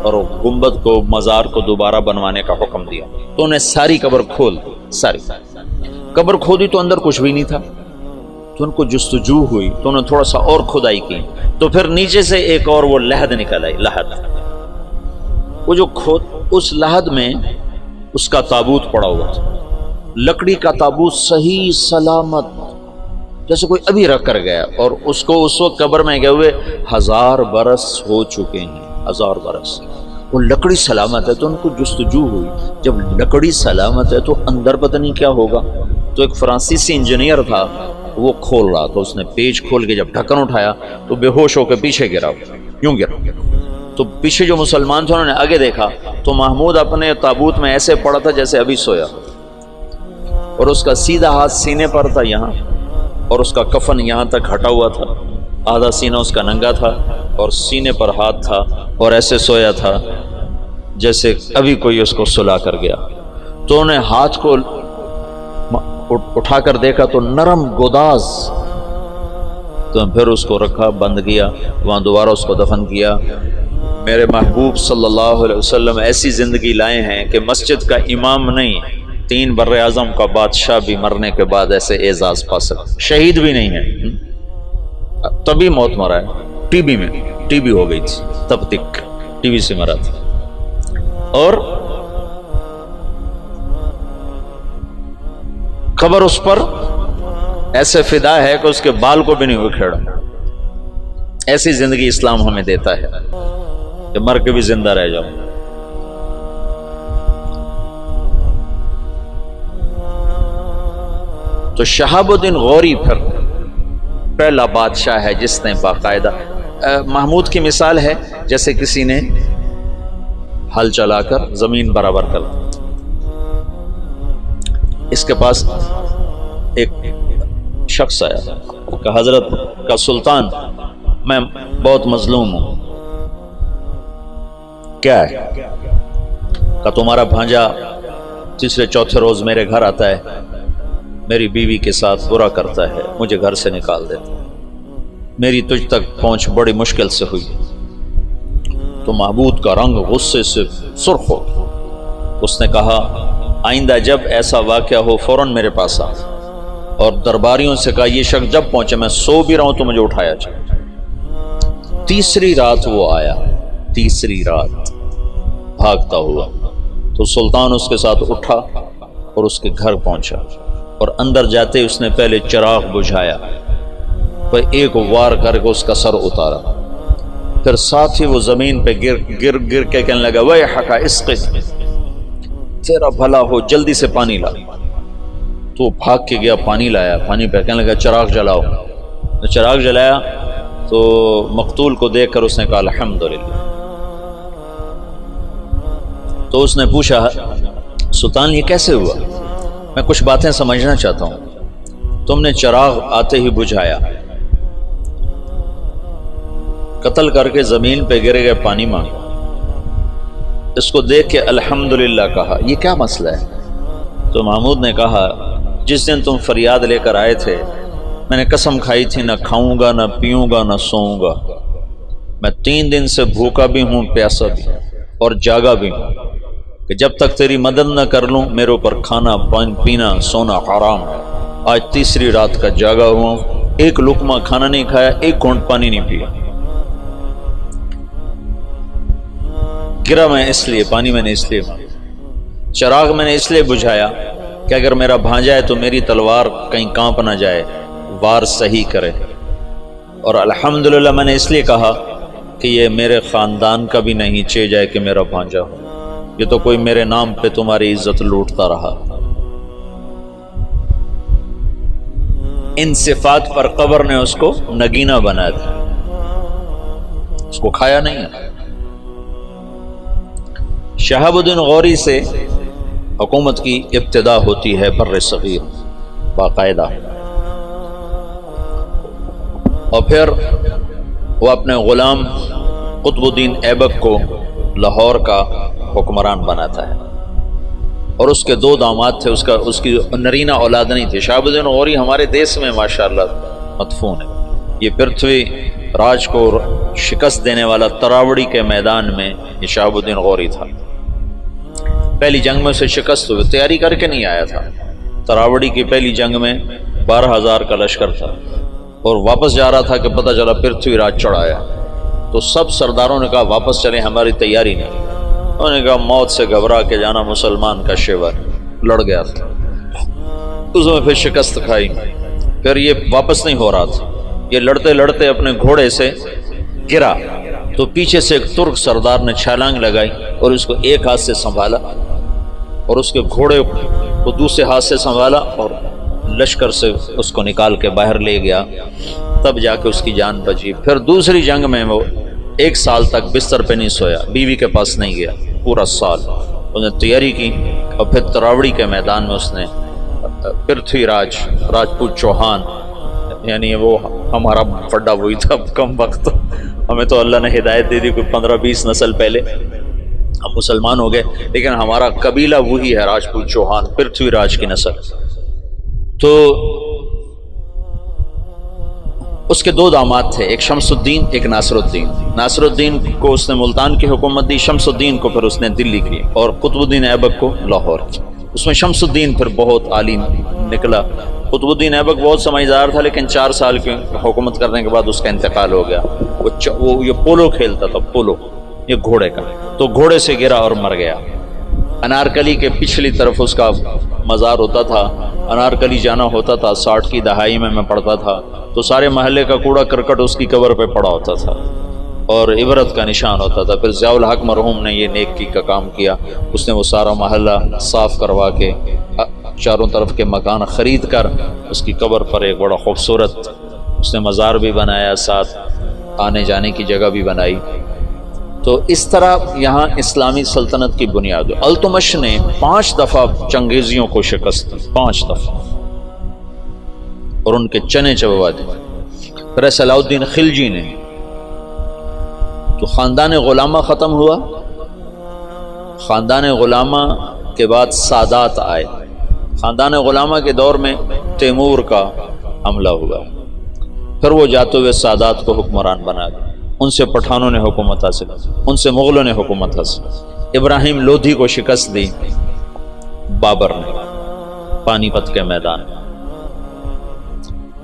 اور گنبد کو مزار کو دوبارہ بنوانے کا حکم دیا. تو انہیں ساری قبر کھول دی، ساری قبر کھودی تو اندر کچھ بھی نہیں تھا. تو ان کو جستجو ہوئی تو انہوں نے تھوڑا سا اور کھدائی کی، تو پھر نیچے سے ایک اور وہ لحد نکل آئی. لحد، وہ جو اس لحد میں اس کا تابوت پڑا ہوا تھا، لکڑی کا تابوت صحیح سلامت، جیسے کوئی ابھی رکھ کر گیا. اور اس کو اس وقت قبر میں گئے ہوئے 1000 برس ہو چکے ہیں، 1000 برس. وہ لکڑی سلامت ہے. تو ان کو جستجو ہوئی، جب لکڑی سلامت ہے تو اندر پتہ نہیں کیا ہوگا. تو ایک فرانسیسی انجینئر تھا، وہ کھول رہا تھا. اس نے پیچ کھول کے جب ڈھکن اٹھایا تو بے ہوش ہو کے پیچھے گرا، یوں گرا. تو پیچھے جو مسلمان تھے انہوں نے آگے دیکھا تو محمود اپنے تابوت میں ایسے پڑا تھا جیسے ابھی سویا، اور اس کا سیدھا ہاتھ سینے پر تھا یہاں، اور اس کا کفن یہاں تک ہٹا ہوا تھا. آدھا سینہ اس کا ننگا تھا اور سینے پر ہاتھ تھا، اور ایسے سویا تھا جیسے ابھی کوئی اس کو سلا کر گیا. تو انہیں ہاتھ کو اٹھا کر دیکھا تو نرم گوداز. تو پھر اس کو رکھا، بند کیا، وہاں دوبارہ اس کو دفن کیا. میرے محبوب صلی اللہ علیہ وسلم ایسی زندگی لائے ہیں کہ مسجد کا امام نہیں، 3 بر اعظم کا بادشاہ بھی مرنے کے بعد ایسے اعزاز پا سکتا. شہید بھی نہیں ہے، تبھی موت مرا ہے. ٹی بی میں ٹی بی ہو گئی تھی، تب تک ٹی بی سے مرا تھا. اور قبر اس پر ایسے فدا ہے کہ اس کے بال کو بھی نہیں اکھیڑا. ایسی زندگی اسلام ہمیں دیتا ہے کہ مر کے بھی زندہ رہ جاؤ. تو شہاب الدین غوری پھر پہلا بادشاہ ہے جس نے باقاعدہ محمود کی مثال ہے جیسے کسی نے ہل چلا کر زمین برابر کر. اس کے پاس ایک شخص آیا کہ حضرت کا سلطان میں بہت مظلوم ہوں. کیا ہے؟ کہ تمہارا بھانجا تیسرے چوتھے روز میرے گھر آتا ہے، میری بیوی کے ساتھ برا کرتا ہے، مجھے گھر سے نکال دیتا ہے، میری تجھ تک پہنچ بڑی مشکل سے ہوئی. تو محمود کا رنگ غصے سے سرخ ہو. اس نے کہا آئندہ جب ایسا واقعہ ہو فوراً میرے پاس آ. اور درباریوں سے کہا یہ شخص جب پہنچے، میں سو بھی رہا ہوں تو مجھے اٹھایا جائے. تیسری رات وہ آیا، تیسری رات بھاگتا ہوا. تو سلطان اس کے ساتھ اٹھا اور اس کے گھر پہنچا، اور اندر جاتے اس نے پہلے چراغ بجھایا، پھر ایک وار کر کے اس کا سر اتارا. پھر ساتھ ہی وہ زمین پہ گر کے کہنے لگا ویحک اسقِ، تیرا بھلا ہو جلدی سے پانی لا. تو بھاگ کے گیا، پانی لایا، پانی پہ کہنے لگا چراغ جلاؤ. چراغ جلایا تو مقتول کو دیکھ کر اس نے کہا الحمدللہ. تو اس نے پوچھا سلطان یہ کیسے ہوا؟ میں کچھ باتیں سمجھنا چاہتا ہوں. تم نے چراغ آتے ہی بجھایا، قتل کر کے زمین پہ گر گئے، پانی مانگا، اس کو دیکھ کے الحمدللہ کہا، یہ کیا مسئلہ ہے؟ تو محمود نے کہا جس دن تم فریاد لے کر آئے تھے میں نے قسم کھائی تھی نہ کھاؤں گا، نہ پیوں گا، نہ سوؤں گا. میں 3 دن سے بھوکا بھی ہوں، پیاسا بھی اور جاگا بھی ہوں، کہ جب تک تیری مدد نہ کر لوں میرے اوپر کھانا پینا سونا حرام ہے. آج تیسری رات کا جاگا ہوا ہوں، ایک لقمہ کھانا نہیں کھایا، ایک گھونٹ پانی نہیں پیا. گرا میں اس لیے، پانی میں نے اس لیے، چراغ میں نے اس لیے بجھایا کہ اگر میرا بھانجا ہے تو میری تلوار کہیں کانپ نہ جائے، بار صحیح کرے. اور الحمدللہ میں نے اس لیے کہا کہ یہ میرے خاندان کا بھی نہیں چے جائے کہ میرا بھانجا ہو، یہ تو کوئی میرے نام پہ تمہاری عزت لوٹتا رہا. ان صفات پر قبر نے اس کو نگینہ بنا دیا، اس کو کھایا نہیں ہے. شہاب الدین غوری سے حکومت کی ابتدا ہوتی ہے بر صغیر باقاعدہ، اور پھر وہ اپنے غلام قطب الدین ایبک کو لاہور کا حکمران بناتا ہے. اور اس کے 2 داماد تھے، اس کی نرینہ اولاد نہیں تھی. شہاب الدین غوری ہمارے دیس میں ماشاءاللہ مدفون ہے. یہ پرتھوی راج کو شکست دینے والا تراوڑی کے میدان میں یہ شہاب الدین غوری تھا. پہلی جنگ میں اسے شکست ہوئی، تیاری کر کے نہیں آیا تھا. تراوڑی کی پہلی جنگ میں 12,000 کا لشکر تھا اور واپس جا رہا تھا کہ پتہ چلا پرتھوی راج چڑھایا. تو سب سرداروں نے کہا واپس چلیں، ہماری تیاری نہیں. انہوں نے کہا موت سے گھبرا کے جانا مسلمان کا شیور. لڑ گیا تھا، اس میں پھر شکست کھائی. پھر یہ واپس نہیں ہو رہا تھا، یہ لڑتے لڑتے اپنے گھوڑے سے گرا تو پیچھے سے ایک ترک سردار نے چھلانگ لگائی اور اس کو ایک ہاتھ سے سنبھالا اور اس کے گھوڑے کو دوسرے ہاتھ سے سنبھالا اور لشکر سے اس کو نکال کے باہر لے گیا. تب جا کے اس کی جان بچی. پھر دوسری جنگ میں وہ 1 سال تک بستر پہ نہیں سویا، بیوی کے پاس نہیں گیا پورا سال. اس نے تیاری کی اور پھر تراوڑی کے میدان میں اس نے پرتھوی راج راجپوت چوہان، یعنی وہ ہمارا پڈا وہی تھا کم وقت، ہمیں تو اللہ نے ہدایت دے دی کوئی 15-20 نسل پہلے ہم مسلمان ہو گئے، لیکن ہمارا قبیلہ وہی ہے راجپوت چوہان، پرتھوی راج کی نسل. تو اس کے 2 داماد تھے، ایک شمس الدین ایک ناصر الدین. ناصر الدین کو اس نے ملتان کی حکومت دی، شمس الدین کو پھر اس نے دلی کی اور قطب الدین ایبک کو لاہور کی. اس میں شمس الدین پھر بہت عالم نکلا. قطب الدین ایبک بہت سمجھدار تھا لیکن 4 سال کی حکومت کرنے کے بعد اس کا انتقال ہو گیا. وہ یہ پولو کھیلتا تھا، پولو یہ گھوڑے کا، تو گھوڑے سے گرا اور مر گیا. انارکلی کے پچھلی طرف اس کا مزار ہوتا تھا. انارکلی جانا ہوتا تھا، 60 کی دہائی میں پڑھتا تھا تو سارے محلے کا کوڑا کرکٹ اس کی قبر پہ پڑا ہوتا تھا اور عبرت کا نشان ہوتا تھا. پھر ضیاء الحق مرحوم نے یہ نیکی کا کام کیا، اس نے وہ سارا محلہ صاف کروا کے چاروں طرف کے مکان خرید کر اس کی قبر پر ایک بڑا خوبصورت اس نے مزار بھی بنایا، ساتھ آنے جانے کی جگہ بھی بنائی. تو اس طرح یہاں اسلامی سلطنت کی بنیاد. التمش نے 5 دفعہ چنگیزیوں کو شکست دی، 5 دفعہ، اور ان کے چنے چبوا دی. پھر صلاح الدین خلجی نے، تو خاندان غلامہ ختم ہوا. خاندان غلامہ کے بعد سادات آئے. خاندان غلامہ کے دور میں تیمور کا حملہ ہوا، پھر وہ جاتے ہوئے سادات کو حکمران بنا دیا. ان سے پٹھانوں نے حکومت حاصل، ان سے مغلوں نے حکومت حاصل. ابراہیم لودھی کو شکست دی بابر نے پانی پت کے میدان.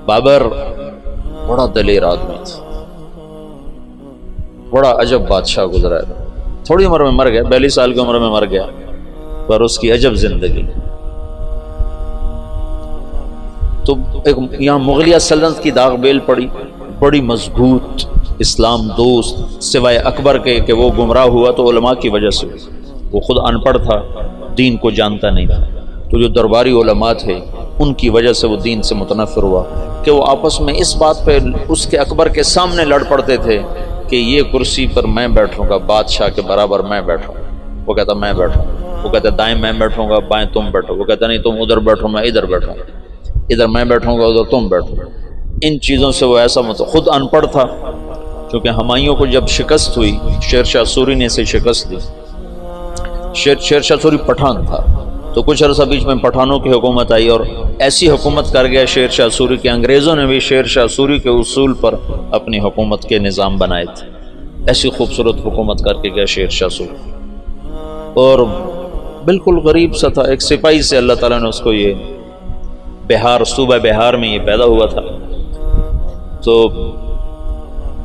بابر بڑا دلیر آدمی تھا، بڑا عجب بادشاہ گزرا ہے. تھوڑی عمر میں مر گیا، 42 سال کی عمر میں مر گیا، پر اس کی عجب زندگی. تو ایک یہاں مغلیہ سلطنت کی داغ بیل پڑی، بڑی مضبوط اسلام دوست، سوائے اکبر کے کہ وہ گمراہ ہوا تو علماء کی وجہ سے. وہ خود ان پڑھ تھا، دین کو جانتا نہیں تھا، تو جو درباری علماء تھے ان کی وجہ سے وہ دین سے متنفر ہوا کہ وہ آپس میں اس بات پہ اس کے اکبر کے سامنے لڑ پڑتے تھے کہ یہ کرسی پر میں بیٹھوں گا، بادشاہ کے برابر میں بیٹھوں. وہ کہتا میں بیٹھوں، وہ کہتا دائیں میں بیٹھوں گا، بائیں تم بیٹھو. وہ کہتا نہیں تم ادھر بیٹھو میں ادھر بیٹھوں، ادھر میں بیٹھوں گا ادھر تم بیٹھو. ان چیزوں سے وہ ایسا خود ان پڑھ تھا. کیونکہ ہمایوں کو جب شکست ہوئی، شیر شاہ سوری نے اسے شکست دی. شیر شاہ سوری پٹھان تھا، تو کچھ عرصہ بیچ میں پٹھانوں کی حکومت آئی اور ایسی حکومت کر گیا شیر شاہ سوری کہ انگریزوں نے بھی شیر شاہ سوری کے اصول پر اپنی حکومت کے نظام بنائے تھے. ایسی خوبصورت حکومت کر کے گیا شیر شاہ سوری، اور بالکل غریب سا تھا، ایک سپاہی سے اللہ تعالیٰ نے اس کو یہ بہار، صوبہ بہار میں یہ پیدا ہوا تھا. تو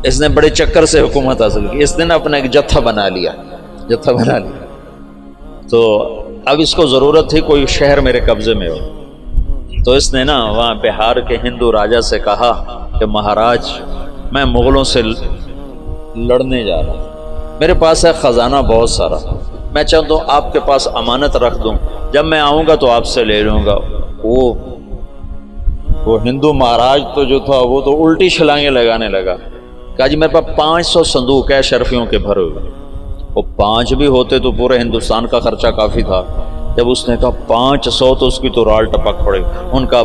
اس نے بڑے چکر سے حکومت حاصل کی. اس نے اپنا ایک جتھا بنا لیا. تو اب اس کو ضرورت تھی کوئی شہر میرے قبضے میں ہو. تو اس نے نا وہاں بہار کے ہندو راجا سے کہا کہ مہاراج میں مغلوں سے لڑنے جا رہا ہوں، میرے پاس ہے خزانہ بہت سارا، میں چاہتا ہوں آپ کے پاس امانت رکھ دوں، جب میں آؤں گا تو آپ سے لے لوں گا۔ وہ ہندو مہاراج تو جو تھا وہ تو الٹی چھلانگیں لگانے لگا، کہا جی میرے پاس 500 صندوق ہے شرفیوں کے بھرے ہوئے۔ وہ 5 بھی ہوتے تو پورے ہندوستان کا خرچہ کافی تھا۔ جب اس نے کہا 500 تو اس کی تو رال ٹپک پڑے۔ ان کا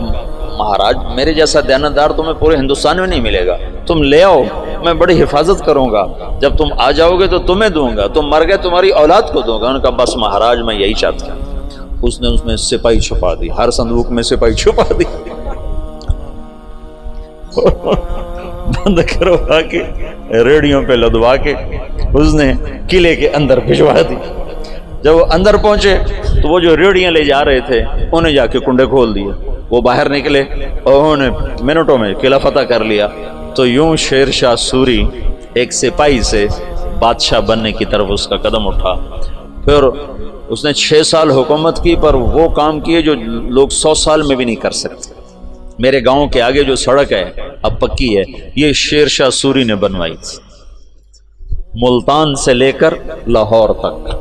مہاراج میرے جیسا دیانتدار تمہیں پورے ہندوستان میں نہیں ملے گا، تم لے آؤ، میں بڑی حفاظت کروں گا، جب تم آ جاؤ گے تو تمہیں دوں گا، تم مر گئے تمہاری اولاد کو دوں گا۔ ان کا بس مہاراج میں یہی چاہتا ہوں۔ اس نے اس میں سپاہی چھپا دی، ہر صندوق میں سپاہی چھپا دی، بند کروا کے ریڑیوں پہ لدوا کے اس نے قلعے کے اندر بھجوا دی۔ جب وہ اندر پہنچے تو وہ جو ریڑیاں لے جا رہے تھے انہیں جا کے کنڈے کھول دیے، وہ باہر نکلے اور انہوں نے منٹوں میں قلعہ فتح کر لیا۔ تو یوں شیر شاہ سوری ایک سپاہی سے بادشاہ بننے کی طرف اس کا قدم اٹھا۔ پھر اس نے 6 سال حکومت کی، پر وہ کام کیے جو لوگ 100 سال میں بھی نہیں کر سکتے۔ میرے گاؤں کے آگے جو سڑک ہے اب پکی ہے، یہ شیر شاہ سوری نے بنوائی تھی، ملتان سے لے کر لاہور تک۔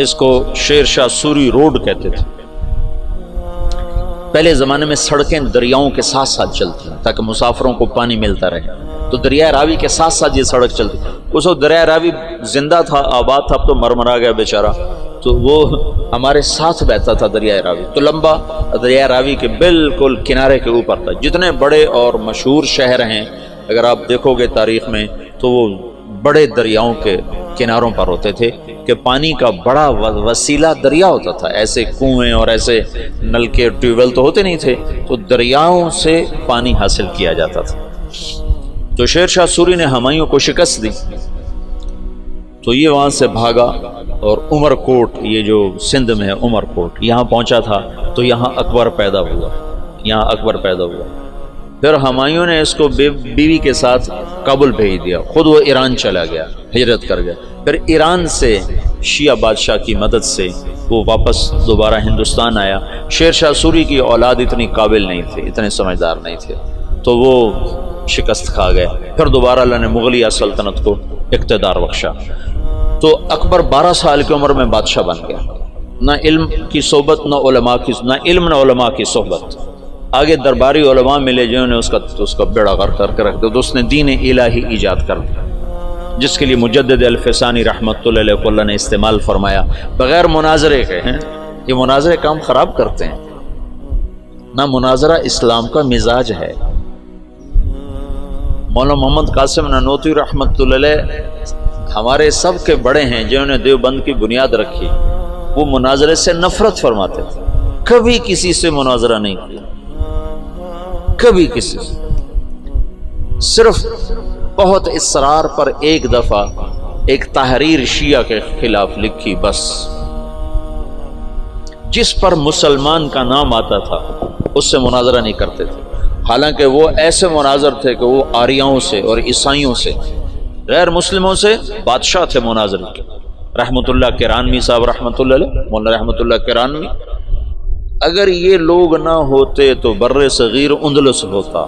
اس کو شیر شاہ سوری روڈ کہتے تھے۔ پہلے زمانے میں سڑکیں دریاؤں کے ساتھ ساتھ چلتی ہیں تاکہ مسافروں کو پانی ملتا رہے، تو دریائے راوی کے ساتھ ساتھ یہ سڑک چلتی۔ اس وقت دریائے راوی زندہ تھا، آباد تھا، اب تو مرمرا گیا بیچارہ، تو وہ ہمارے ساتھ بہتا تھا دریائے راوی، تو لمبا دریائے راوی کے بالکل کنارے کے اوپر تھا۔ جتنے بڑے اور مشہور شہر ہیں اگر آپ دیکھو گے تاریخ میں تو وہ بڑے دریاؤں کے کناروں پر ہوتے تھے کہ پانی کا بڑا وسیلہ دریا ہوتا تھا، ایسے کنویں اور ایسے نلکے ٹیوب ویل تو ہوتے نہیں تھے، تو دریاؤں سے پانی حاصل کیا جاتا تھا۔ تو شیر شاہ سوری نے ہمایوں کو شکست دی تو یہ وہاں سے بھاگا اور عمر کوٹ، یہ جو سندھ میں ہے عمر کوٹ، یہاں پہنچا تھا تو یہاں اکبر پیدا ہوا، یہاں اکبر پیدا ہوا۔ پھر ہمایوں نے اس کو بیوی کے ساتھ کابل بھیج دیا، خود وہ ایران چلا گیا، ہجرت کر گیا۔ پھر ایران سے شیعہ بادشاہ کی مدد سے وہ واپس دوبارہ ہندوستان آیا۔ شیر شاہ سوری کی اولاد اتنی قابل نہیں تھے، اتنے سمجھدار نہیں تھے، تو وہ شکست کھا گئے۔ پھر دوبارہ اللہ نے مغلیہ سلطنت کو اقتدار بخشا، تو اکبر 12 سال کی عمر میں بادشاہ بن گیا۔ نہ علم کی صحبت، نہ علماء کی، نہ علم نہ علماء کی صحبت۔ آگے درباری علماء ملے جنہوں نے اس کا بیڑا غرق کر کے رکھ دیا، تو اس نے دین الہی ایجاد کر دیا، جس کے لیے مجدد الفسانی رحمۃ اللہ علیہ کو اللہ نے استعمال فرمایا، بغیر مناظرے کے ہیں۔ یہ مناظرے کام خراب کرتے ہیں، نہ مناظرہ اسلام کا مزاج ہے۔ مولانا محمد قاسم نانوتوی رحمۃ اللہ علیہ ہمارے سب کے بڑے ہیں جنہوں نے دیوبند کی بنیاد رکھی، وہ مناظرے سے نفرت فرماتے تھے، کبھی کسی سے مناظرہ نہیں کیا، کبھی کسی سے، صرف بہت اصرار پر ایک دفعہ ایک تحریر شیعہ کے خلاف لکھی بس، جس پر مسلمان کا نام آتا تھا اس سے مناظرہ نہیں کرتے تھے، حالانکہ وہ ایسے مناظر تھے کہ وہ آریاؤں سے اور عیسائیوں سے، غیر مسلموں سے بادشاہ تھے مناظر کے۔ رحمت اللہ کرانوی صاحب رحمت اللہ علیہ، مولانا رحمت اللہ کرانوی، اگر یہ لوگ نہ ہوتے تو بر صغیر اندلس ہوتا،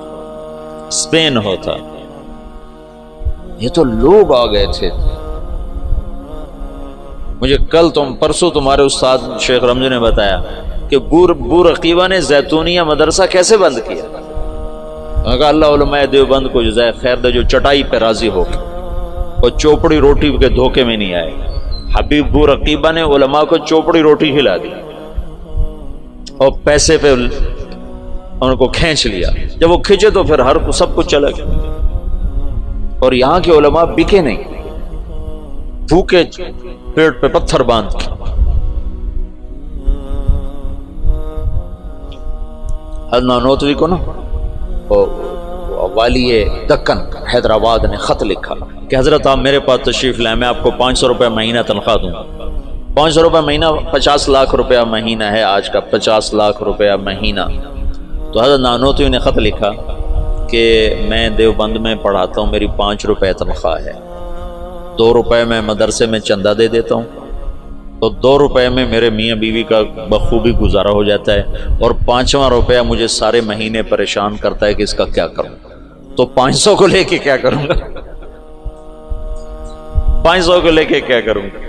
اسپین ہوتا، یہ تو لوگ آ گئے تھے۔ مجھے کل پرسوں تمہارے استاد شیخ رمضان نے بتایا کہ بورقیبہ نے زیتونیہ مدرسہ کیسے بند کیا۔ میں کہا اللہ علماء دیوبند کو جزائے خیر دے، جو چٹائی پہ راضی ہو کے اور چوپڑی روٹی کے دھوکے میں نہیں آئے۔ حبیب بورقیبہ نے علماء کو چوپڑی روٹی کھلا دی اور پیسے پہ ان کو کھینچ لیا، جب وہ کھینچے تو پھر ہر سب کچھ چلا گیا، اور یہاں کے علماء بکے نہیں، بھوکے پیٹ پہ پتھر باندھ کے۔ حضرت نانوتوی کو نا والی دکن حیدرآباد نے خط لکھا کہ حضرت آپ میرے پاس تشریف لائیں، میں آپ کو 500 روپے مہینہ تنخواہ دوں گا۔ 500 روپے مہینہ 50 لاکھ روپیہ مہینہ ہے آج کا، 50 لاکھ روپیہ مہینہ۔ تو حضرت نانوتوی نے خط لکھا کہ میں دیوبند میں پڑھاتا ہوں، میری 5 روپے تنخواہ ہے، 2 روپے میں مدرسے میں چندہ دے دیتا ہوں تو 2 روپے میں میرے میاں بیوی کا بخوبی گزارا ہو جاتا ہے، اور 5واں روپیہ مجھے سارے مہینے پریشان کرتا ہے کہ اس کا کیا کروں، تو 500 کو لے کے کیا کروں گا؟ 500 کو لے کے کیا کروں گا؟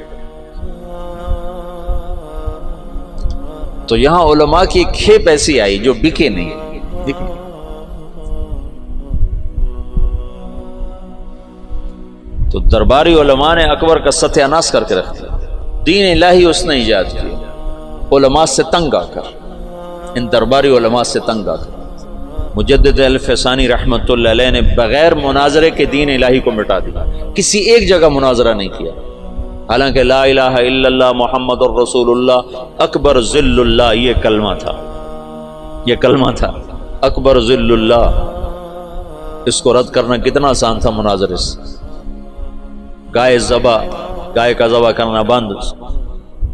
تو یہاں علماء کی ایک کھیپ ایسی آئی جو بکے نہیں، تو درباری علماء نے اکبر کا ستیہ ناش کر کے رکھ دیا۔ دین الہی اس نے ایجاد کیا علماء سے تنگ آ کر، ان درباری علماء سے تنگ آ کر۔ مجدد الفسانی رحمۃ اللہ علیہ نے بغیر مناظرے کے دین الہی کو مٹا دیا، کسی ایک جگہ مناظرہ نہیں کیا، حالانکہ لا الہ الا اللہ محمد الرسول اللہ اکبر ذل اللہ یہ کلمہ تھا، یہ کلمہ تھا اکبر ذل اللہ۔ اس کو رد کرنا کتنا آسان تھا مناظرے سے۔ گائے کا ذبح کرنا بند،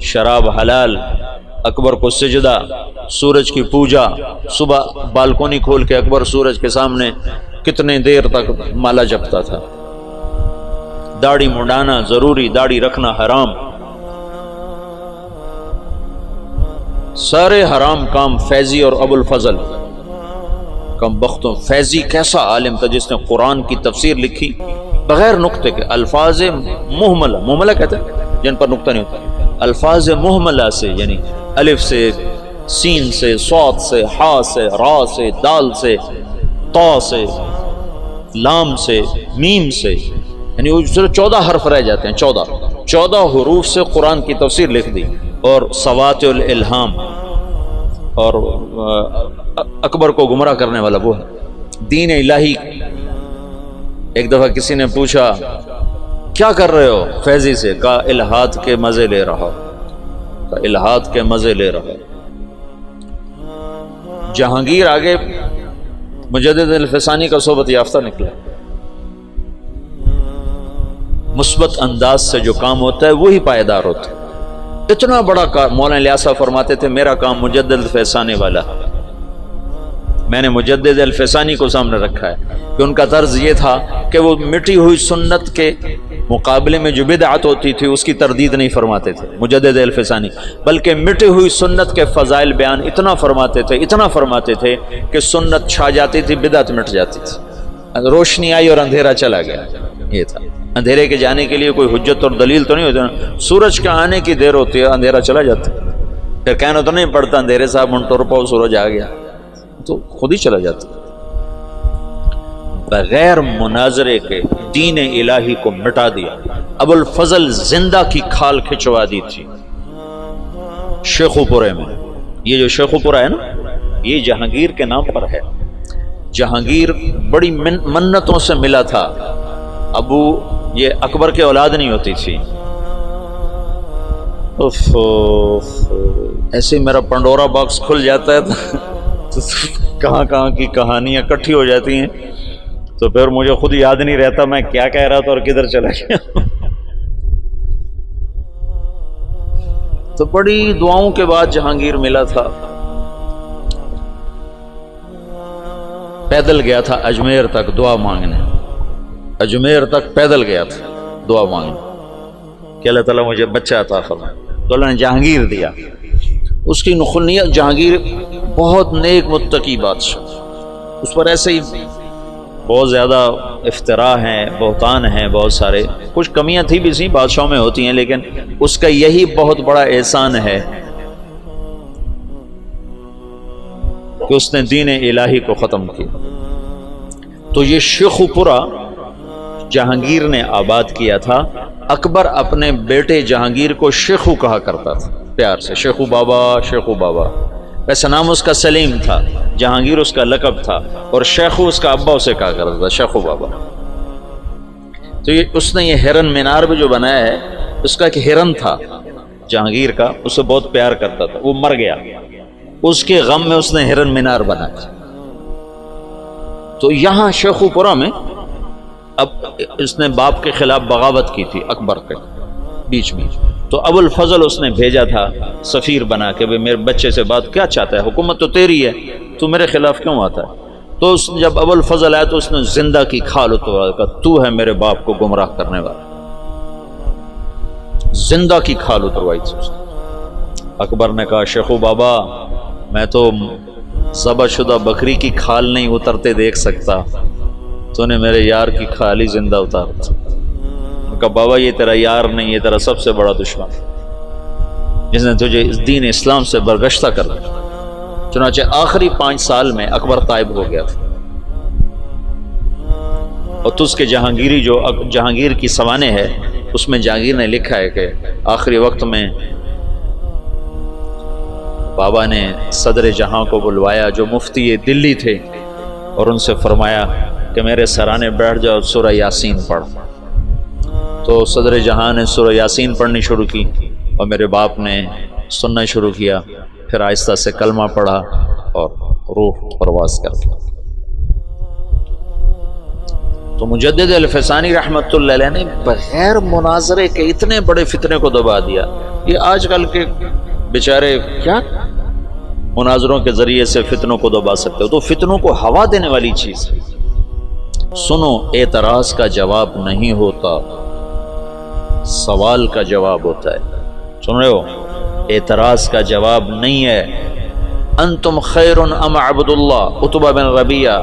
شراب حلال، اکبر کو سجدہ، سورج کی پوجا، صبح بالکونی کھول کے اکبر سورج کے سامنے کتنے دیر تک مالا جپتا تھا۔ داڑھی منڈانا ضروری، داڑھی رکھنا حرام، سارے حرام کام فیضی اور ابو الفضل کم بختوں۔ فیضی کیسا عالم تھا جس نے قرآن کی تفسیر لکھی بغیر نقطے کے، الفاظ محملہ، محملہ کہتے ہیں جن پر نقطہ نہیں ہوتا، الفاظ محملہ سے، یعنی الف سے، سین سے، صاد سے، ہا سے، را سے، دال سے، تا سے، لام سے، میم سے، یعنی وہ 14 حرف رہ جاتے ہیں، 14 حروف سے قرآن کی تفسیر لکھ دی، اور سوات الالہام، اور اکبر کو گمراہ کرنے والا وہ ہے دین الہی۔ ایک دفعہ کسی نے پوچھا کیا کر رہے ہو فیضی سے، کہا الہاد کے مزے لے رہا، کہا الہاد کے مزے لے رہا۔ جہانگیر آگے مجدد الفسانی کا صحبت یافتہ نکلا، مثبت انداز سے جو کام ہوتا ہے وہی پائیدار ہوتا ہے۔ اتنا بڑا کام، مولانا الیاس صاحب فرماتے تھے میرا کام مجدد الفسانی والا، میں نے مجدد الفسانی کو سامنے رکھا ہے کہ ان کا طرز یہ تھا کہ وہ مٹی ہوئی سنت کے مقابلے میں جو بدعت ہوتی تھی اس کی تردید نہیں فرماتے تھے مجدد الفسانی، بلکہ مٹی ہوئی سنت کے فضائل بیان اتنا فرماتے تھے کہ سنت چھا جاتی تھی، بدعت مٹ جاتی تھی، روشنی آئی اور اندھیرا چلا گیا۔ یہ تھا، اندھیرے کے جانے کے لیے کوئی حجت اور دلیل تو نہیں ہوتی نا، سورج کے آنے کی دیر ہوتی ہے اندھیرا چلا جاتا ہے، پھر کہنا تو نہیں پڑتا اندھیرے صاحب منٹور پاؤ سورج آ گیا، تو خود ہی چلا جاتا۔ بغیر مناظرے کے دین الہی کو مٹا دیا۔ ابو الفضل زندہ کی کھال کھچوا دی تھی شیخو پورے میں۔ یہ جو شیخو پورہ ہے نا، یہ جہانگیر کے نام پر ہے۔ جہانگیر بڑی منتوں سے ملا تھا، یہ اکبر کے اولاد نہیں ہوتی تھی۔ ایسے میرا پنڈورا باکس کھل جاتا ہے تو کہاں کی کہانیاں اکٹھی ہو جاتی ہیں، تو پھر مجھے خود یاد نہیں رہتا میں کیا کہہ رہا تھا اور کدھر چلا گیا۔ تو بڑی دعاؤں کے بعد جہانگیر ملا تھا، پیدل گیا تھا اجمیر تک دعا مانگنے، اجمیر تک پیدل گیا تھا دعا مانگنے کہ اللہ تعالیٰ مجھے بچہ عطا فرمائے، تو اللہ نے جہانگیر دیا۔ اس کی نخنیت، جہانگیر بہت نیک متقی بادشاہ، اس پر ایسے ہی بہت زیادہ افتراء ہیں، بہتان ہیں، بہت سارے، کچھ کمیاں تھی بھی سی بادشاہوں میں ہوتی ہیں، لیکن اس کا یہی بہت بڑا احسان ہے کہ اس نے دین الہی کو ختم کیا۔ تو یہ شیخو پورہ جہانگیر نے آباد کیا تھا۔ اکبر اپنے بیٹے جہانگیر کو شیخو کہا کرتا تھا پیار سے، شیخو بابا، شیخو بابا۔ ویسے نام اس کا سلیم تھا، جہانگیر اس کا لقب تھا، اور شیخو اس کا ابا اسے کہا کرتا تھا، شیخو بابا۔ تو اس نے یہ ہرن مینار بھی جو بنایا ہے، اس کا ایک ہرن تھا جہانگیر کا، اسے بہت پیار کرتا تھا، وہ مر گیا، اس کے غم میں اس نے ہرن مینار بنایا۔ تو یہاں شیخو پورہ میں اب اس نے باپ کے خلاف بغاوت کی تھی اکبر کے بیچ میں، تو ابو الفضل اس نے بھیجا تھا سفیر بنا کے، میرے بچے سے بات کیا چاہتا ہے، حکومت تو تیری ہے، تو میرے خلاف کیوں آتا ہے؟ تو جب ابو الفضل آیا تو اس نے زندہ کی کھال اتروا، کہا تو ہے میرے باپ کو گمراہ کرنے والا، زندہ کی کھال اتروائی تھی اس نے۔ اکبر نے کہا شیخو بابا میں تو ذبح شدہ بکری کی کھال نہیں اترتے دیکھ سکتا، تو نے میرے یار کی کھال ہی زندہ اتار دی۔ کہا بابا یہ تیرا یار نہیں، یہ تیرا سب سے بڑا دشمن جس نے تجھے اس دین اسلام سے برگشتہ کر دیا۔ چنانچہ آخری 5 سال میں اکبر طائب ہو گیا تھا، اور تس کے جہانگیری جو جہانگیر کی سوانح ہے اس میں جہانگیر نے لکھا ہے کہ آخری وقت میں بابا نے صدر جہاں کو بلوایا جو مفتی دلی تھے، اور ان سے فرمایا کہ میرے سرانے بیٹھ جاؤ، سورہ یاسین پڑھ۔ تو صدر جہاں نے سورہ یاسین پڑھنی شروع کی، اور میرے باپ نے سننا شروع کیا، پھر آہستہ سے کلمہ پڑھا اور روح پرواز کر گیا۔ تو مجدد الفسانی رحمۃ اللہ علیہ نے بغیر مناظرے کے اتنے بڑے فتنے کو دبا دیا۔ یہ آج کل کے بیچارے کیا مناظروں کے ذریعے سے فتنوں کو دبا سکتے ہو؟ تو فتنوں کو ہوا دینے والی چیز ہے۔ سنو، اعتراض کا جواب نہیں ہوتا، سوال کا جواب ہوتا ہے۔ سن رہے ہو؟ اعتراض کا جواب نہیں ہے۔ انتم خیر ام عبد اللہ، عتبہ بن ربیعہ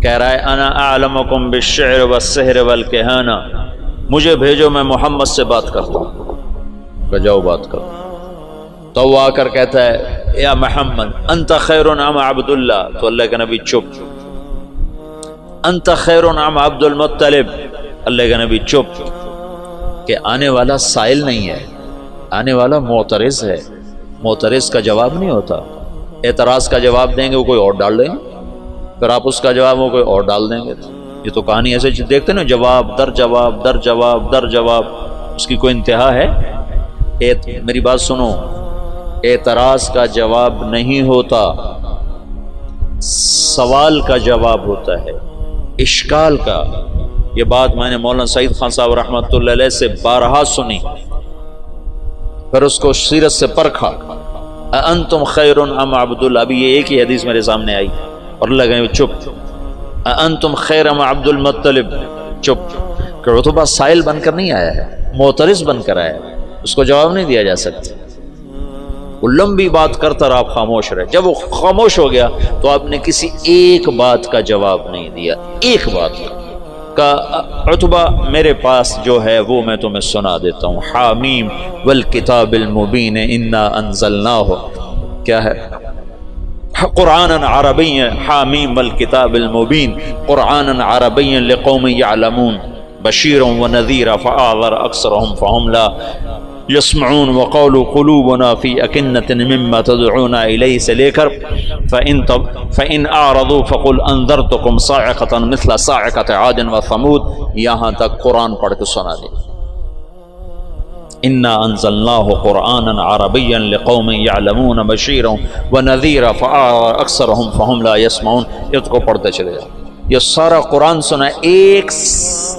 کہہ رہا ہے انا اعلمکم بالشعر والسحر والکہانہ، مجھے بھیجو میں محمد سے بات کرتا ہوں۔ کہ جاؤ بات کرو۔ تو وہ آ کر کہتا ہے یا محمد انت خیر ام عبد اللہ، تو اللہ کا نبی چپ۔ انت خیر ام عبد المطلب، اللہ کا نبی چپ۔ کہ آنے والا سائل نہیں ہے، آنے والا معترض ہے، معترض کا جواب نہیں ہوتا۔ اعتراض کا جواب دیں گے وہ کوئی اور ڈال دیں گے، پھر آپ اس کا جواب وہ کوئی اور ڈال دیں گے۔ یہ تو کہانی ایسے دیکھتے نا، جواب در جواب در جواب در جواب، اس کی کوئی انتہا ہے؟ میری بات سنو، اعتراض کا جواب نہیں ہوتا، سوال کا جواب ہوتا ہے، اشکال کا۔ یہ بات میں نے مولانا سعید خان صاحب رحمۃ اللہ علیہ سے بارہا سنی، پھر اس کو سیرت سے پرکھا۔ انتم خیر ام عبد اللہ، ابھی یہ ایک ہی حدیث میرے سامنے آئی، اور اللہ کہے چپ۔ انتم خیر ام عبد المطلب، چپ۔ کہ رتبہ سائل بن کر نہیں آیا ہے، معترض بن کر آیا ہے، اس کو جواب نہیں دیا جا سکتا۔ وہ لمبی بات کرتا رہا، آپ خاموش رہے۔ جب وہ خاموش ہو گیا تو آپ نے کسی ایک بات کا جواب نہیں دیا، ایک بات کا۔ عتبہ میرے پاس جو ہے وہ میں تمہیں سنا دیتا ہوں۔ حامیم والکتاب المبین انا انزلناہ، کیا ہے؟ قرآنا عربی، حامیم والکتاب المبین قرآنا عربی لقوم یعلمون بشیرا ونذیرا فاعذر اکثرهم فهم لا یسمعون وقولوا قلوبنا فی اکنۃ مما تدعونا الیہ سے لے کر فإن اعرضوا فقل انذرتکم صاعقۃ مثل صاعقۃ عاد وثمود، یہاں تک قرآن پڑھ کے سنا دیں۔ انا انزلناہ قرآنا عربیا لقوم یعلمون بشیرا ونذیرا فاعرض اکثرهم فهم لا یسمعون۔ اس کو پڑھتے چلے جاؤ۔ یہ سارا قرآن سنا،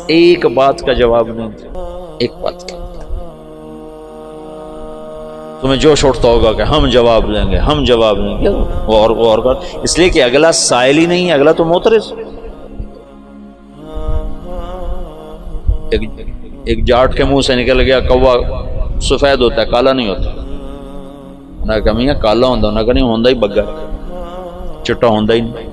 ایک بات کا جواب نہیں دیا، ایک بات کا۔ تمہیں جوش اٹھتا ہوگا کہ ہم جواب لیں گے، ہم جواب لیں گے، وہ اور اس لیے کہ اگلا سائل ہی نہیں ہے، اگلا تو معترض۔ ایک جاٹ کے منہ سے نکل گیا کوا سفید ہوتا ہے، کالا نہیں ہوتا۔ نہ کہ میاں کالا ہوندا، نہ کہ نہیں ہوندا ہی بگا، چٹا ہوندا ہی نہیں۔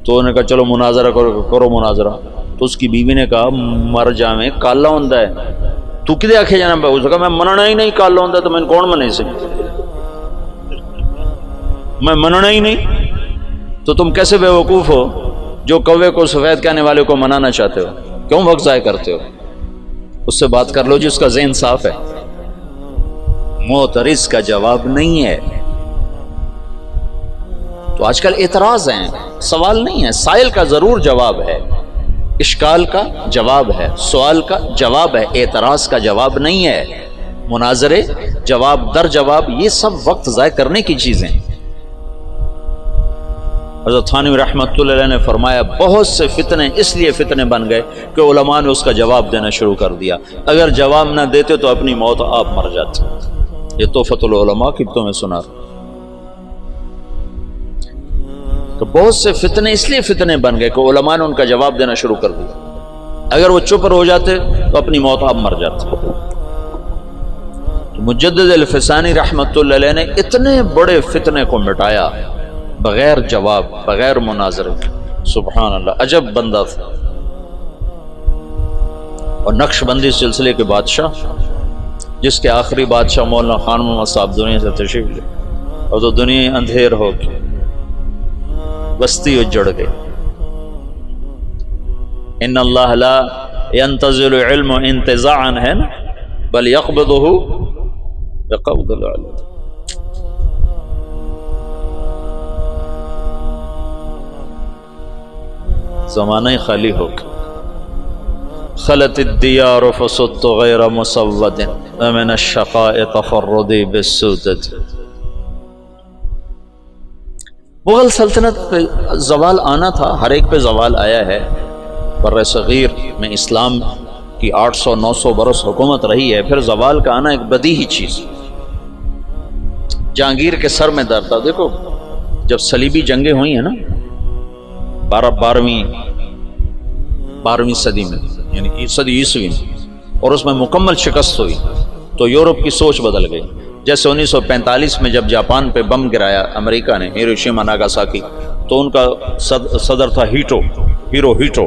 تو انہوں نے کہا چلو مناظرہ کرو مناظرہ۔ تو اس کی بیوی نے کہا مر جاویں، کالا ہوندا ہے، تو کدے آکھے جانا پہ؟ اس نے کہا میں مننا ہی نہیں، کالا ہوندا تو میں کون منے سے؟ میں مننا ہی نہیں۔ تو تم کیسے بے وقوف ہو جو کوے کو سفید کہنے والے کو منانا چاہتے ہو؟ کیوں وقت ضائع کرتے ہو؟ اس سے بات کر لو جس کا ذہن صاف ہے۔ معترض کا جواب نہیں ہے۔ تو آج کل اعتراض ہیں، سوال نہیں ہے۔ سائل کا ضرور جواب ہے، اشکال کا جواب ہے، سوال کا جواب ہے، اعتراض کا جواب نہیں ہے۔ مناظرے، جواب در جواب، یہ سب وقت ضائع کرنے کی چیزیں۔ حضرت تھانوی رحمۃ اللہ علیہ نے فرمایا بہت سے فتنے اس لیے فتنے بن گئے کہ علماء نے اس کا جواب دینا شروع کر دیا۔ اگر جواب نہ دیتے تو اپنی موت آپ مر جاتے۔ یہ تحفۃ العلماء کی تمہیں سنا۔ تو بہت سے فتنے اس لیے فتنے بن گئے کہ علماء نے ان کا جواب دینا شروع کر دیا۔ اگر وہ چپ ہو جاتے تو اپنی موت آپ مر جاتے۔ مجدد الفسانی رحمۃ اللہ علیہ نے اتنے بڑے فتنے کو مٹایا بغیر جواب، بغیر مناظرے. سبحان اللہ، عجب بندہ تھا. اور نقش بندی سلسلے کے بادشاہ، جس کے آخری بادشاہ مولانا خان محمد صاحب دنیا سے تشریف لے، اور تو دنیا اندھیر ہو گئی، بستی اجڑ گئی. ان اللہ لا ينتزل علم انتزاعا ہے نا، بل يقبضه بقبض العلم. زمانہ خالی ہو گیا. خلت الدیار فصدت غیر مسود ومن الشقاء تفردی بالسودت. مغل سلطنت پہ زوال آنا تھا، ہر ایک پہ زوال آیا ہے. بر صغیر میں اسلام کی 800-900 برس حکومت رہی ہے، پھر زوال کا آنا ایک بدیہی چیز. جہانگیر کے سر میں درد تھا. دیکھو جب صلیبی جنگیں ہوئی ہیں نا 12ویں صدی میں، یعنی صدی عیسوی میں، اور اس میں مکمل شکست ہوئی، تو یورپ کی سوچ بدل گئی. جیسے 1945 میں جب جاپان پہ بم گرایا امریکہ نے، ہیروشیما ناگاساکی، تو ان کا صدر تھا ہیرو ہیٹو.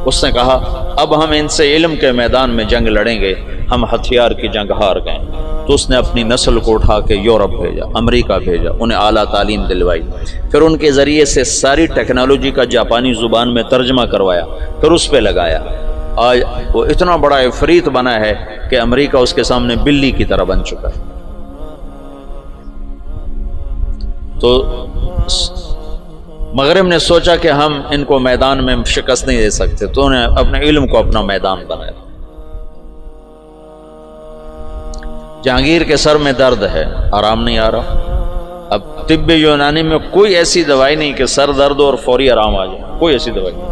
اس نے کہا اب ہم ان سے علم کے میدان میں جنگ لڑیں گے، ہم ہتھیار کی جنگ ہار گئے. تو اس نے اپنی نسل کو اٹھا کے یورپ بھیجا، امریکہ بھیجا، انہیں اعلیٰ تعلیم دلوائی، پھر ان کے ذریعے سے ساری ٹیکنالوجی کا جاپانی زبان میں ترجمہ کروایا، پھر اس پہ لگایا. آج وہ اتنا بڑا عفریت بنا ہے کہ امریکہ اس کے سامنے بلی کی طرح بن چکا ہے. تو مغرب نے سوچا کہ ہم ان کو میدان میں شکست نہیں دے سکتے، تو انہیں اپنے علم کو اپنا میدان بنایا. جہانگیر کے سر میں درد ہے، آرام نہیں آ رہا. اب طب یونانی میں کوئی ایسی دوائی نہیں کہ سر درد اور فوری آرام آ جائے، کوئی ایسی دوائی نہیں.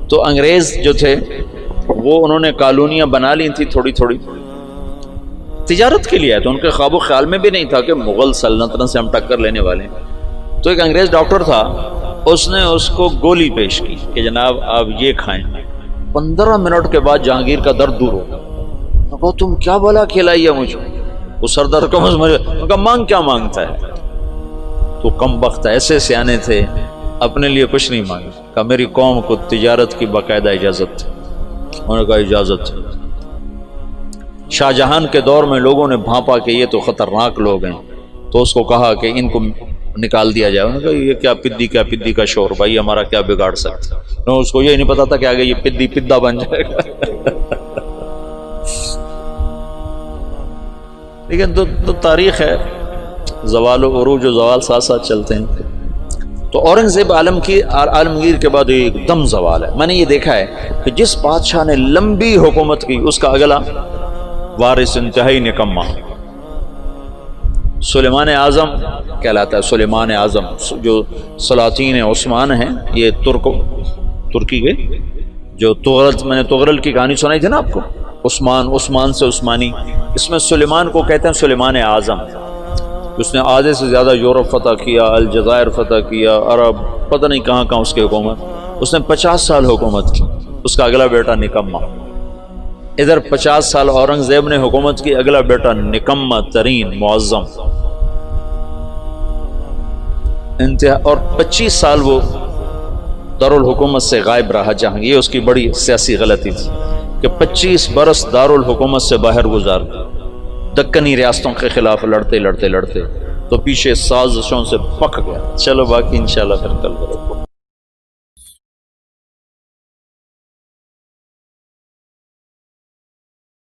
تو انگریز جو تھے وہ انہوں نے کالونیاں بنا لی تھی تھوڑی تھوڑی، تجارت کے لیے. تو ان کے خواب و خیال میں بھی نہیں تھا کہ مغل سلطنت سے ہم ٹکر لینے والے ہیں. تو ایک انگریز ڈاکٹر تھا، اس نے اس کو گولی پیش کی کہ جناب آپ یہ کھائیں. 15 منٹ کے بعد جہانگیر کا درد دور ہو گیا. کہا تم کیا بلا کھلائی ہے مجھے؟ وہ سر درد کا کہا مانگ کیا مانگتا ہے؟ تو کم بخت ایسے سیانے تھے، اپنے لیے کچھ نہیں مانگے. کہا میری قوم کو تجارت کی باقاعدہ اجازت تھی. انہوں نے کہا اجازت ہے. شاہ جہان کے دور میں لوگوں نے بھانپا کہ یہ تو خطرناک لوگ ہیں، تو اس کو کہا کہ ان کو نکال دیا جائے. انہوں نے کہا یہ کیا پدی کا شور، بھائی ہمارا کیا بگاڑ سکتا. اس کو یہ نہیں پتا تھا کہ آگے یہ پدا بن جائے گا. لیکن تو تاریخ ہے، زوال و عروج و زوال ساتھ ساتھ چلتے ہیں. تو اورنگزیب عالمگیر کے بعد ایک دم زوال ہے. میں نے یہ دیکھا ہے کہ جس بادشاہ نے لمبی حکومت کی اس کا اگلا وارث انتہائی نکما. سلیمان اعظم کہلاتا ہے. سلیمان اعظم جو سلاطین عثمان ہیں، یہ ترکی کے جو تغرل، میں نے تغرل کی کہانی سنائی تھی نا آپ کو، عثمان سے عثمانی، اس میں سلیمان کو کہتے ہیں سلیمان اعظم. اس نے آدھے سے زیادہ یورپ فتح کیا، الجزائر فتح کیا، عرب، پتہ نہیں کہاں کہاں اس کی حکومت. اس نے 50 سال حکومت کی. اس کا اگلا بیٹا نکما. ادھر 50 سال اورنگزیب نے حکومت کی، اگلا بیٹا نکما ترین معظم انتہا. اور 25 سال وہ دارالحکومت سے غائب رہا جہانگیر. یہ اس کی بڑی سیاسی غلطی تھی کہ 25 برس دارالحکومت سے باہر گزار، دکنی ریاستوں کے خلاف لڑتے تو پیچھے سازشوں سے پک گیا. چلو باقی انشاءاللہ پھر کل کرو.